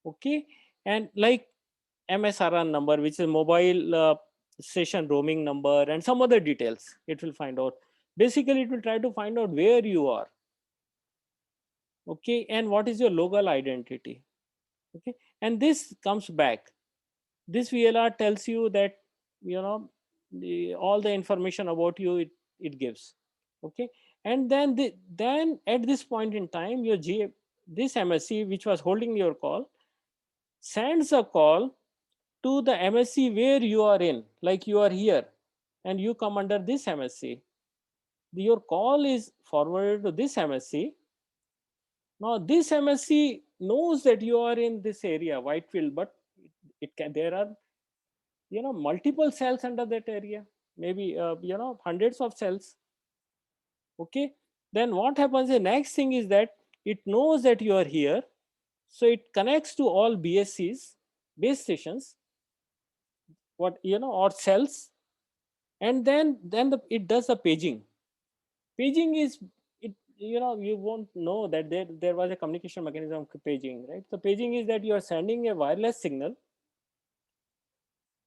Okay, and like MSRN number, which is mobile station roaming number, and some other details it will find out. Basically, it will try to find out where you are. Okay, and what is your local identity. Okay, and this comes back. This VLR tells you that, you know, all the information about you it gives. Okay, and then then at this point in time, this MSC which was holding your call sends a call to the MSC where you are in, like you are here and you come under this MSC. Your call is forwarded to this MSC. Now this MSC knows that you are in this area, Whitefield, but it can, there are, you know, multiple cells under that area, maybe you know, hundreds of cells. Okay, then what happens, the next thing is that it knows that you are here, so it connects to all BSCs, base stations, what, you know, or cells, and then it does the paging. Paging is, it, you know, you won't know that there was a communication mechanism of paging, right? So paging is that you are sending a wireless signal.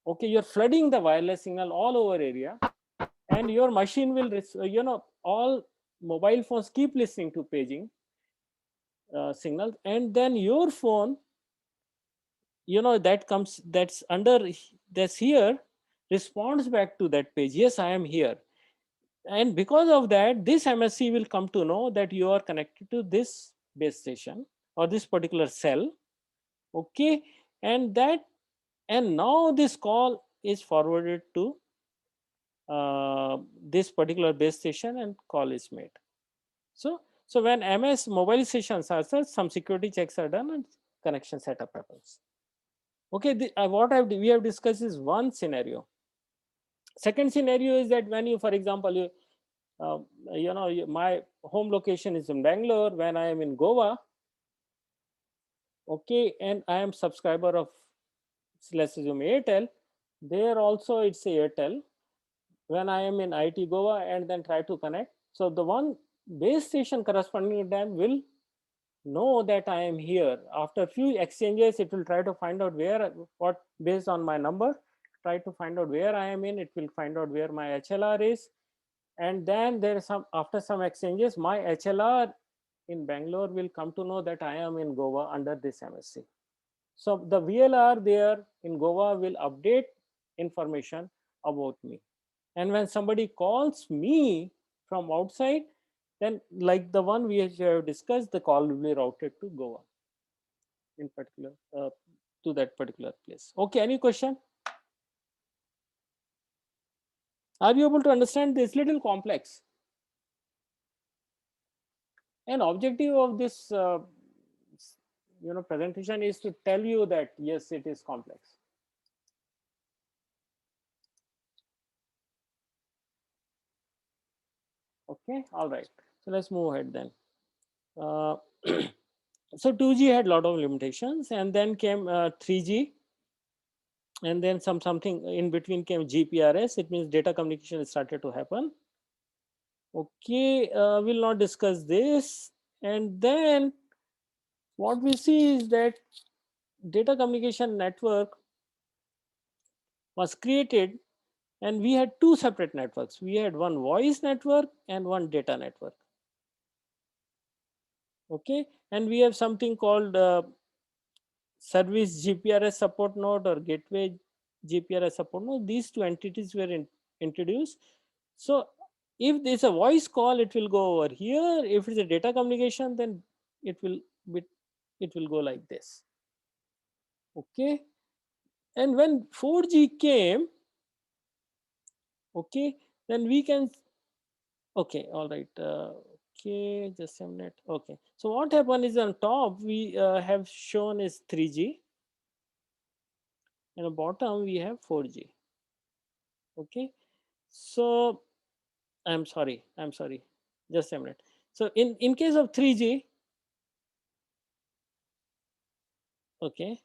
Okay, you're flooding the wireless signal all over area, and your machine will, you know, all mobile phones keep listening to paging signals, and then your phone, you know, that comes, that's under, that's here, responds back to that page, yes, I am here. And because of that, this MSC will come to know that you are connected to this base station or this particular cell. Okay, and that, and now this call is forwarded to this particular base station and call is made. So when MS mobile stations are set, some security checks are done and connection setup happens. Okay, what we have discussed is one scenario. Second scenario is that when you, for example, you know, my home location is in Bangalore, when I am in Goa, okay, and I am subscriber of, let's assume, Airtel, there also it's Airtel. When I am in IT Goa and then try to connect, so the one base station corresponding to them will know that I am here. After few exchanges, it will try to find out where, what, based on my number, try to find out where I am in, it will find out where my HLR is. And then there is some, after some exchanges, my HLR in Bangalore will come to know that I am in Goa under this MSC. So the VLR there in Goa will update information about me. And when somebody calls me from outside, then like the one we have discussed, the call will be routed to Goa in particular, to that particular place. Okay, any question? Are you able to understand this? Little complex. An objective of this you know, presentation is to tell you that yes, it is complex. Okay, all right, so let's move ahead then. So 2G had a lot of limitations, and then came 3G, and then something in between came GPRS. It means data communication started to happen. Okay, we'll not discuss this. And then what we see is that data communication network was created, and we had two separate networks. We had one voice network and one data network. Okay, and we have something called service GPRS support node or gateway GPRS support node. These two entities were introduced. So if there's a voice call, it will go over here. If it's a data communication, then it will go like this. Okay, and when 4G came, okay, then we can, okay, all right, okay, just a minute. Okay, so what happened is on top we have shown is 3G, and on bottom we have 4G. Okay, so I'm sorry, just a minute. So in case of 3G, okay,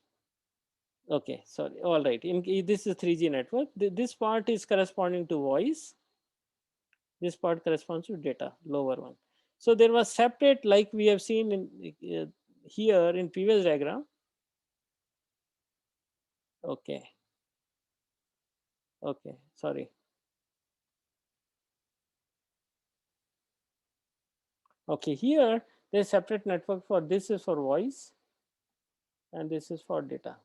sorry, all right, this is 3G network. This part is corresponding to voice, this part corresponds to data, lower one. So there was separate, like we have seen in here in previous diagram. Okay, sorry. Okay, here there's separate network for this is for voice and this is for data.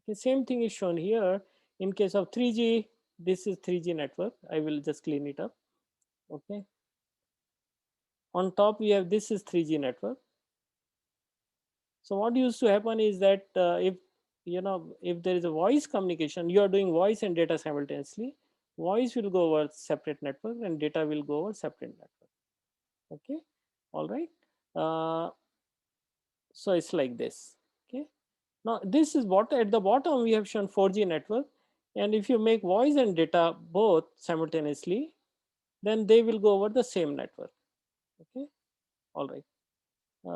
The same thing is shown here. In case of 3G, this is 3G network. I will just clean it up. Okay. On top we have this is 3G network. So what used to happen is that if there is a voice communication, you are doing voice and data simultaneously. Voice will go over separate network and data will go over separate network. Okay, all right. So it's like this. Okay. Now this is what at the bottom we have shown 4G network, and if you make voice and data both simultaneously, then they will go over the same network. Okay, all right.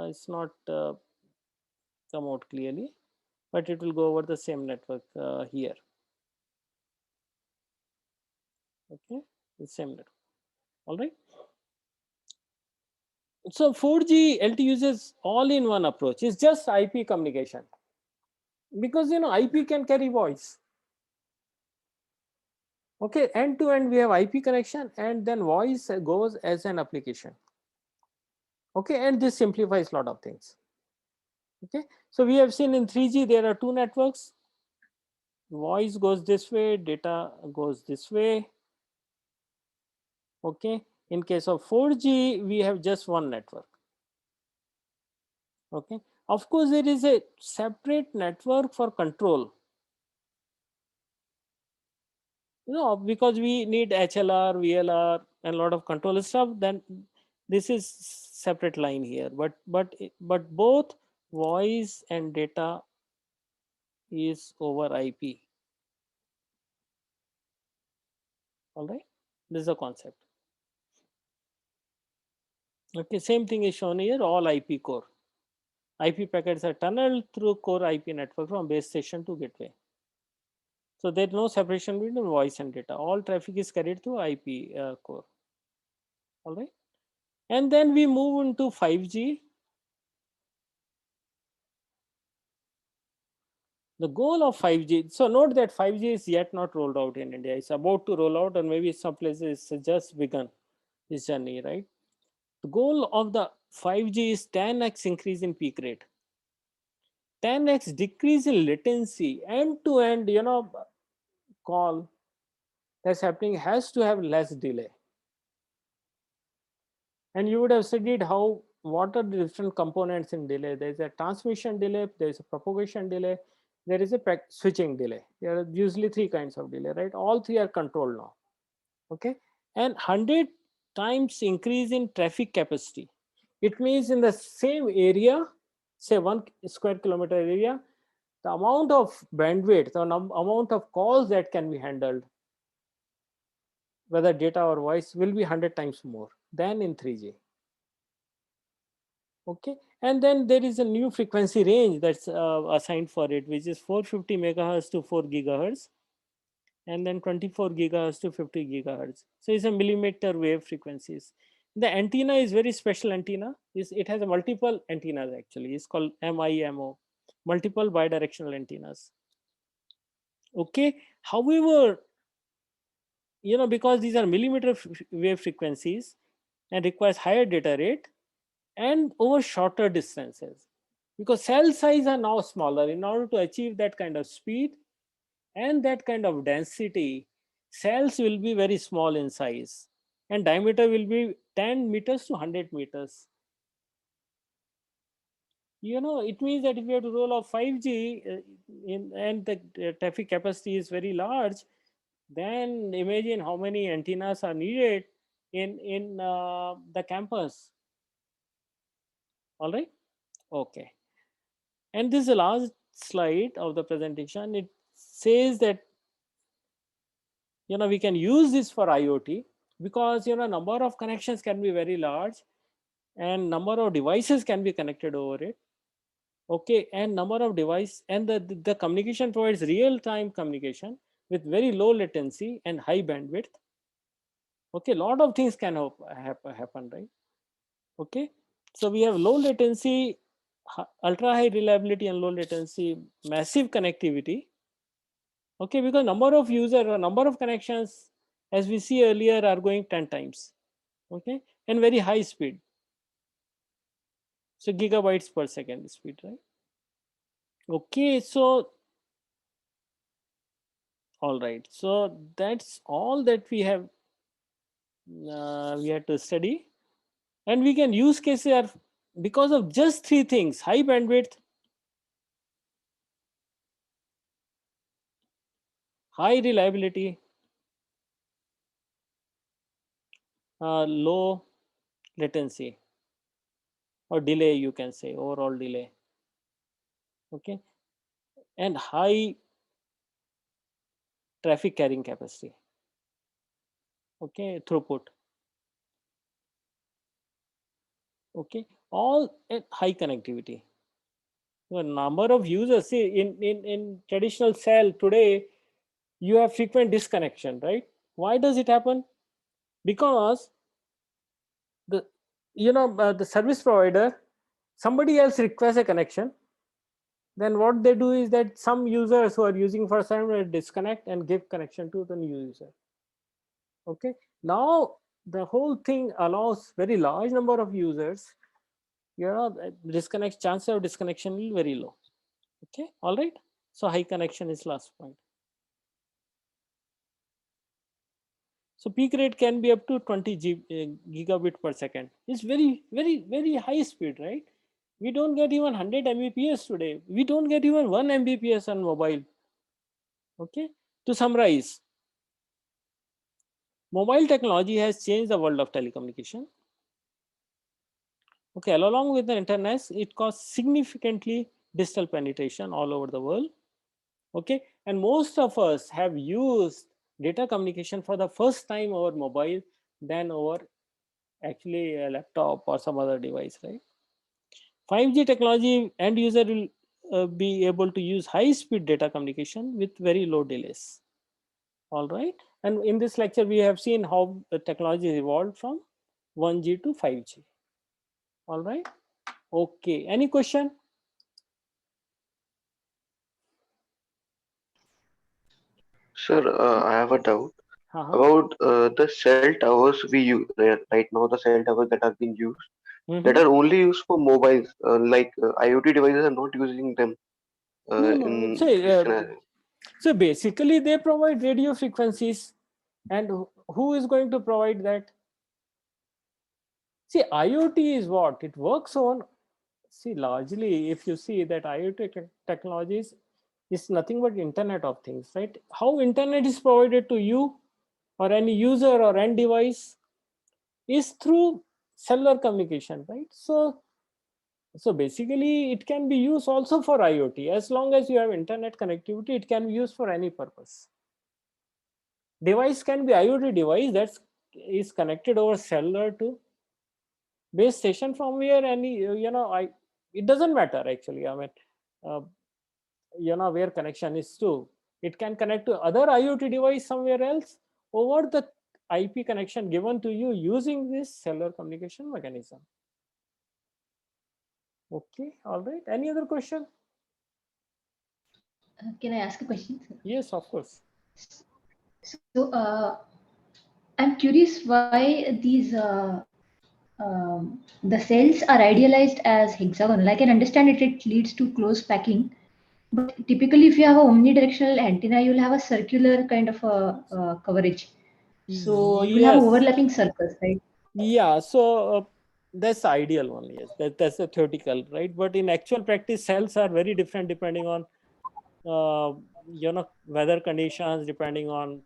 It's not come out clearly, but it will go over the same network here. Okay, the same network. All right. So 4G LTE uses all-in-one approach. It's just IP communication because IP can carry voice. Okay, end to end we have IP connection, and then voice goes as an application. Okay, and this simplifies a lot of things. Okay, so we have seen in 3G there are two networks. Voice goes this way, data goes this way. Okay, in case of 4G we have just one network. Okay, of course there is a separate network for control, because we need HLR, VLR and a lot of control stuff. Then this is separate line here, but both voice and data is over IP. All right, this is the concept. Okay, same thing is shown here, all IP core. IP packets are tunneled through core IP network from base station to gateway. So there's no separation between voice and data. All traffic is carried through IP core. All right, and then we move into 5G. The goal of 5G, so note that 5G is yet not rolled out in India. It's about to roll out, or maybe some places it's just begun this journey, right? The goal of the 5G is 10x increase in peak rate, 10x decrease in latency, end-to-end, call that's happening has to have less delay. And you would have studied what are the different components in delay. There's a transmission delay, there's a propagation delay, there is a switching delay. There are usually three kinds of delay, right? All three are controlled now. Okay, and 100 times increase in traffic capacity. It means in the same area, say 1 square kilometer area, the amount of bandwidth or amount of calls that can be handled, whether data or voice, will be 100 times more than in 3G. Okay, and then there is a new frequency range that's assigned for it, which is 450 megahertz to 4 gigahertz, and then 24 gigahertz to 50 gigahertz. So it's a millimeter wave frequencies. The antenna is very special antenna. It has a multiple antennas actually. It's called MIMO, multiple bidirectional antennas. Okay, however, because these are millimeter wave frequencies and requires higher data rate and over shorter distances, because cell size are now smaller. In order to achieve that kind of speed and that kind of density, cells will be very small in size and diameter will be 10 meters to 100 meters. It means that if you have to roll out 5G and the traffic capacity is very large, then imagine how many antennas are needed in the campus. All right. Okay. And this is the last slide of the presentation. It says that we can use this for IoT because number of connections can be very large and number of devices can be connected over it. Okay, and number of device and the communication provides real-time communication with very low latency and high bandwidth. Okay, a lot of things can happen, right? Okay, so we have low latency, ultra high reliability and low latency, massive connectivity. Okay, because number of user or number of connections, as we see earlier, are going 10 times. Okay, and very high speed. So gigabytes per second speed, right? Okay, so all right, so that's all that we have we had to study, and we can use cases are because of just three things: high bandwidth, high reliability, low latency or delay, you can say overall delay. Okay, and high traffic carrying capacity. Okay, throughput. Okay, all at high connectivity. The number of users, see in traditional cell today, you have frequent disconnection, right? Why does it happen? Because the the service provider, somebody else requests a connection, then what they do is that some users who are using for some will disconnect and give connection to the new user. Okay, now the whole thing allows very large number of users, disconnect, chance of disconnection will very low. Okay, all right, so high connection is last point. So peak rate can be up to 20 gigabit per second. It's very, very, very high speed, right? We don't get even 100 Mbps today. We don't get even 1 Mbps on mobile. Okay, to summarize, mobile technology has changed the world of telecommunication. Okay, along with the internet, it caused significantly digital penetration all over the world. Okay, and most of us have used data communication for the first time over mobile than over actually a laptop or some other device, right? 5G technology, end user will be able to use high speed data communication with very low delays. All right, and in this lecture we have seen how the technology evolved from 1G to 5G. All right, okay, any question? Sir, I have a doubt Uh-huh. about the cell towers we use right now. The cell towers that are being used that Mhm. are only used for mobiles, like IoT devices are not using them No. in Say, this scenario. so basically they provide radio frequencies, and who is going to provide that? See, IoT is what it works on. See, largely, if you see that IoT technologies is nothing but Internet of Things, right? How Internet is provided to you or any user or end device is through cellular communication, right? So basically, it can be used also for IoT. As long as you have internet connectivity, it can be used for any purpose. Device can be IoT device that is connected over cellular to base station from where any, it doesn't matter actually. I mean, where connection is to. It can connect to other IoT device somewhere else over the IP connection given to you using this cellular communication mechanism. Okay, all right. Any other question? Can I ask a question, sir? Yes, of course. So I'm curious why these the cells are idealized as hexagonal. I can understand it leads to close packing, but typically if you have a omnidirectional antenna, you'll have a circular kind of a coverage. So you will have Yes. overlapping circles, right? Yeah, so that's the ideal one. Yes, that's a theoretical, right? But in actual practice, cells are very different depending on weather conditions, depending on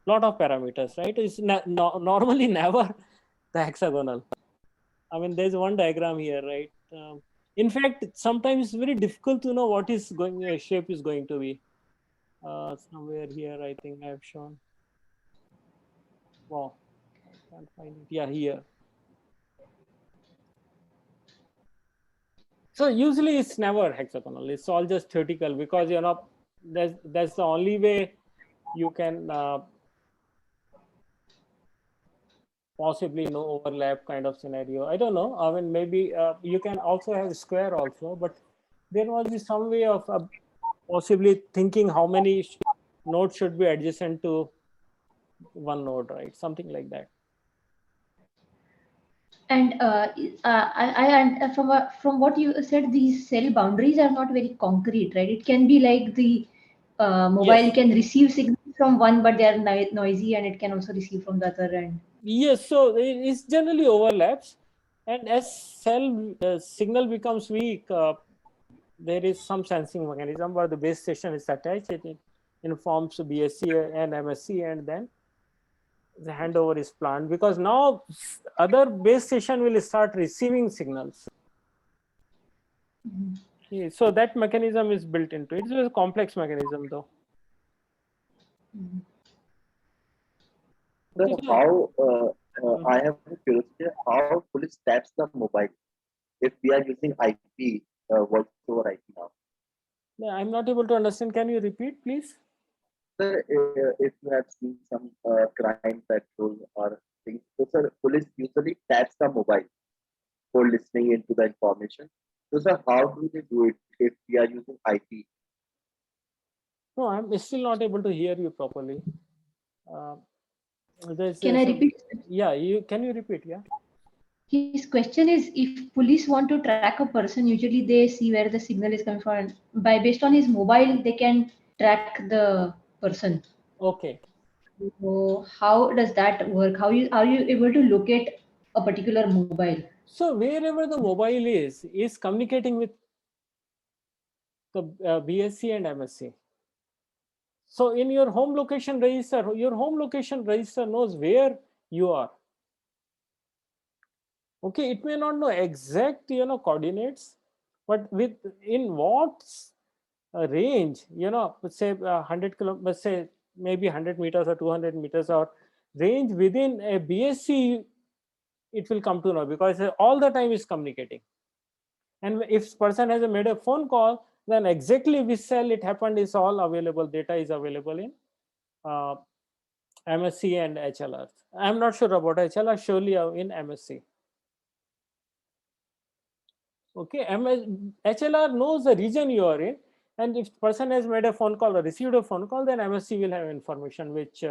lot of parameters, right? It's normally never the hexagonal. I mean, there's one diagram here, right? In fact, sometimes it's very difficult to know what is going shape is going to be. Somewhere here, I think I've shown. Wow, I can't find it. Yeah, here. So usually it's never hexagonal. It's all just theoretical because that's the only way you can possibly no overlap kind of scenario. I don't know. I mean, maybe you can also have square also, but there must be some way of possibly thinking how many nodes should be adjacent to one node, right? Something like that. And from what you said, these cell boundaries are not very concrete, right? It can be like the mobile Yes. can receive signals from one, but they are noisy, and it can also receive from the other end. Yes, so it's generally overlaps, and as cell signal becomes weak, there is some sensing mechanism where the base station is attached. It informs BSC and MSC, and then the handover is planned because now other base station will start receiving signals. Mhm. Okay, so that mechanism is built into it. It's a complex mechanism though. Mhm. So Okay, how I have a curiosity how police taps the mobile if we are using IP voice over IP now. I'm not able to understand. Can you repeat, please? Sir, if you have seen some crime patrol or things, so sir, police usually taps the mobile for listening into the information. So sir, how do they do it if we are using IP? No, I'm still not able to hear you properly. Can I repeat? Yeah, can you repeat? Yeah. His question is, if police want to track a person, usually they see where the signal is coming from. And based on his mobile, they can track the person. Okay. So how does that work? How are you able to locate a particular mobile? So wherever the mobile is communicating with the BSC and MSC. So in your home location register knows where you are. Okay, it may not know exact coordinates, but in what range, let's say 100 kilometers, let's say maybe 100 meters or 200 meters or range within a BSC, it will come to know because all the time is communicating. And if person has made a phone call, then exactly which cell it happened is all available. Data is available in MSC and HLR. I'm not sure about HLR, surely in MSC. Okay, HLR knows the region you are in, and if person has made a phone call or received a phone call, then MSC will have information which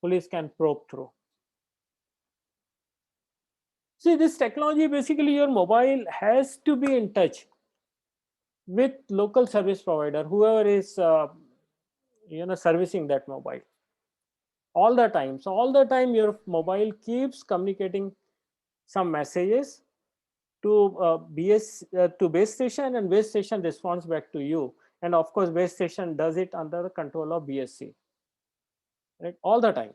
police can probe through. See, this technology, basically your mobile has to be in touch with local service provider, whoever is servicing that mobile all the time. So all the time your mobile keeps communicating some messages to base station, and base station responds back to you, and of course base station does it under the control of BSC, right, all the time.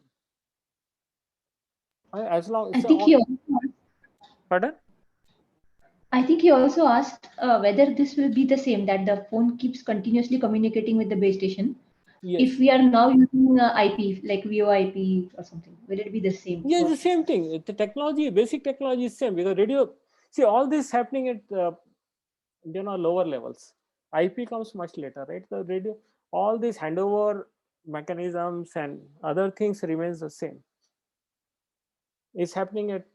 As long I think he also asked, pardon? I think he also asked whether this will be the same, that the phone keeps continuously communicating with the base station. Yes. If we are now using IP like VoIP or something, will it be the same? Yeah, it's the same thing. The technology, basic technology is same, because radio, See, all this happening at lower levels. IP comes much later, right? The radio, all these handover mechanisms and other things remains the same. It's happening at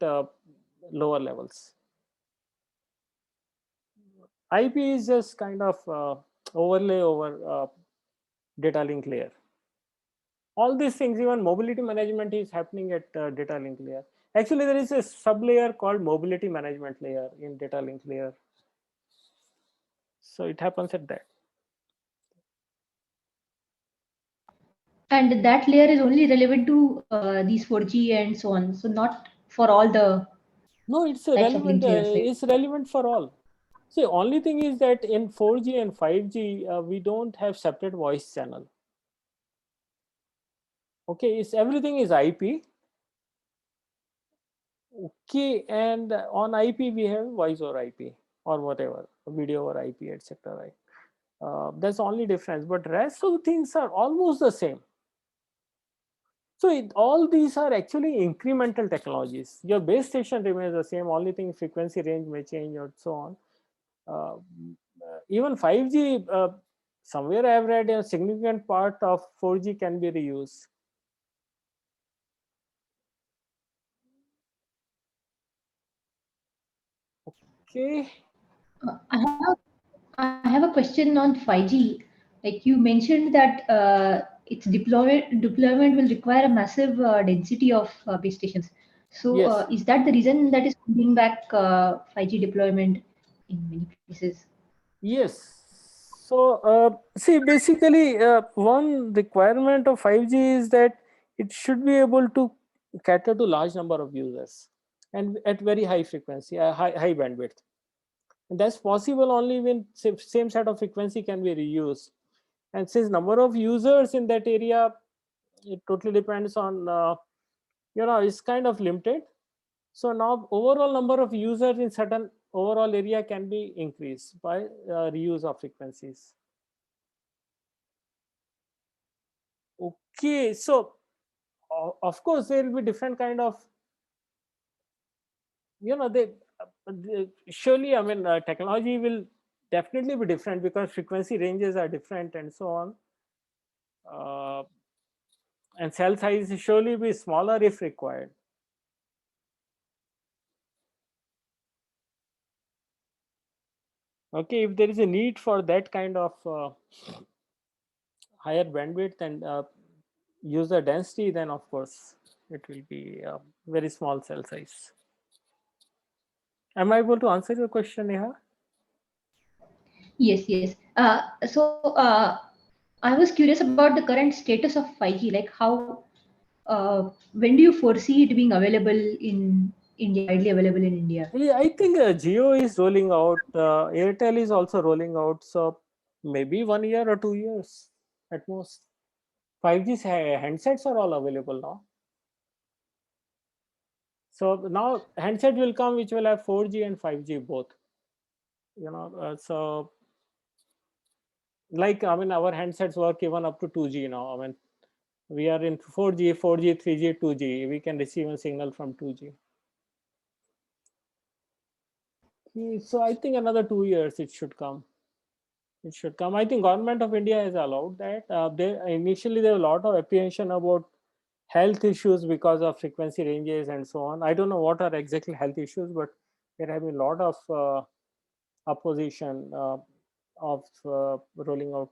lower levels. IP is just kind of overlay over data link layer. All these things, even mobility management is happening at data link layer. Actually, there is a sub layer called mobility management layer in data link layer. So it happens at that. And that layer is only relevant to these 4G and so on. So not for all the No, it's types of relevant. link layers, right? It's relevant for all. See, only thing is that in 4G and 5G, we don't have separate voice channel. Okay, it's everything is IP. Okay, and on IP we have voice over IP or whatever, video over IP, etc. Right? That's the only difference. But rest of the things are almost the same. So all these are actually incremental technologies. Your base station remains the same. Only thing, frequency range may change or so on. Even 5G, somewhere I have read a significant part of 4G can be reused. Okay. I have a question on 5G. Like you mentioned that its deployment will require a massive density of base stations. So Yes. is that the reason that is holding back 5G deployment in many places? Yes. So see, basically, one requirement of 5G is that it should be able to cater to large number of users and at very high frequency, high bandwidth. And that's possible only when same set of frequency can be reused. And since number of users in that area, it totally depends on, it's kind of limited. So now overall number of users in certain overall area can be increased by reuse of frequencies. Okay, so of course there will be different kind of, surely, I mean, technology will definitely be different because frequency ranges are different and so on. And cell size surely be smaller if required. Okay, if there is a need for that kind of higher bandwidth and user density, then of course it will be a very small cell size. Am I able to answer your question, Neha? Yes, yes. I was curious about the current status of 5G. Like how, when do you foresee it being available in India, widely available in India? Yeah, I think Jio is rolling out. Airtel is also rolling out. So maybe 1 year or 2 years at most. 5G handsets are all available now. So now handset will come which will have 4G and 5G both. So like, I mean, our handsets work even up to 2G now. I mean, we are in 4G, 4G, 3G, 2G. We can receive a signal from 2G. Okay, so I think another 2 years it should come. It should come. I think government of India has allowed that. Initially there was a lot of apprehension about health issues because of frequency ranges and so on. I don't know what are exactly health issues, but there have been a lot of opposition of rolling out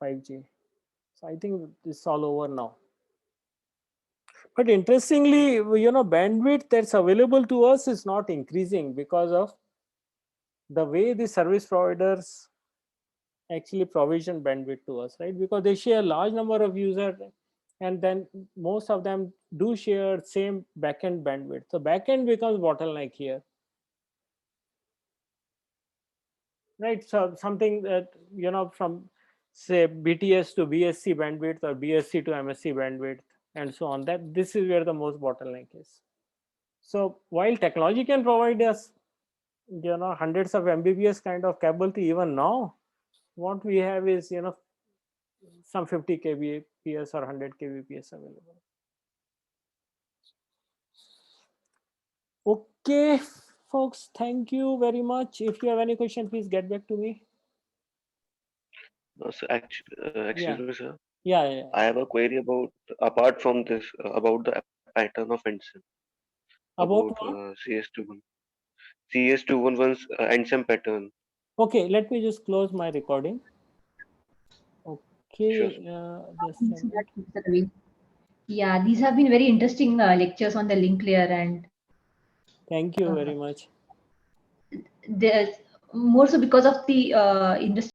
5G. So I think it's all over now. But interestingly, bandwidth that's available to us is not increasing because of the way the service providers actually provision bandwidth to us, right? Because they share large number of users, and then most of them do share same backend bandwidth. So backend becomes bottleneck here, right? So something that, from say BTS to BSC bandwidth or BSC to MSC bandwidth and so on, that this is where the most bottleneck is. So while technology can provide us, hundreds of Mbps kind of capability, even now, what we have is, some 50 kbps or 100 kbps available. Okay, folks. Thank you very much. If you have any question, please get back to me. So excuse me, sir. Yeah. I have a query about, apart from this, about the pattern of NSYM, About about what? CS21. CS211's NSYM pattern. Okay, let me just close my recording. Okay, Sure. just a minute. Mr. Ravi. Yeah, these have been very interesting lectures on the link layer, and Thank you very much. there's more so because of the industry.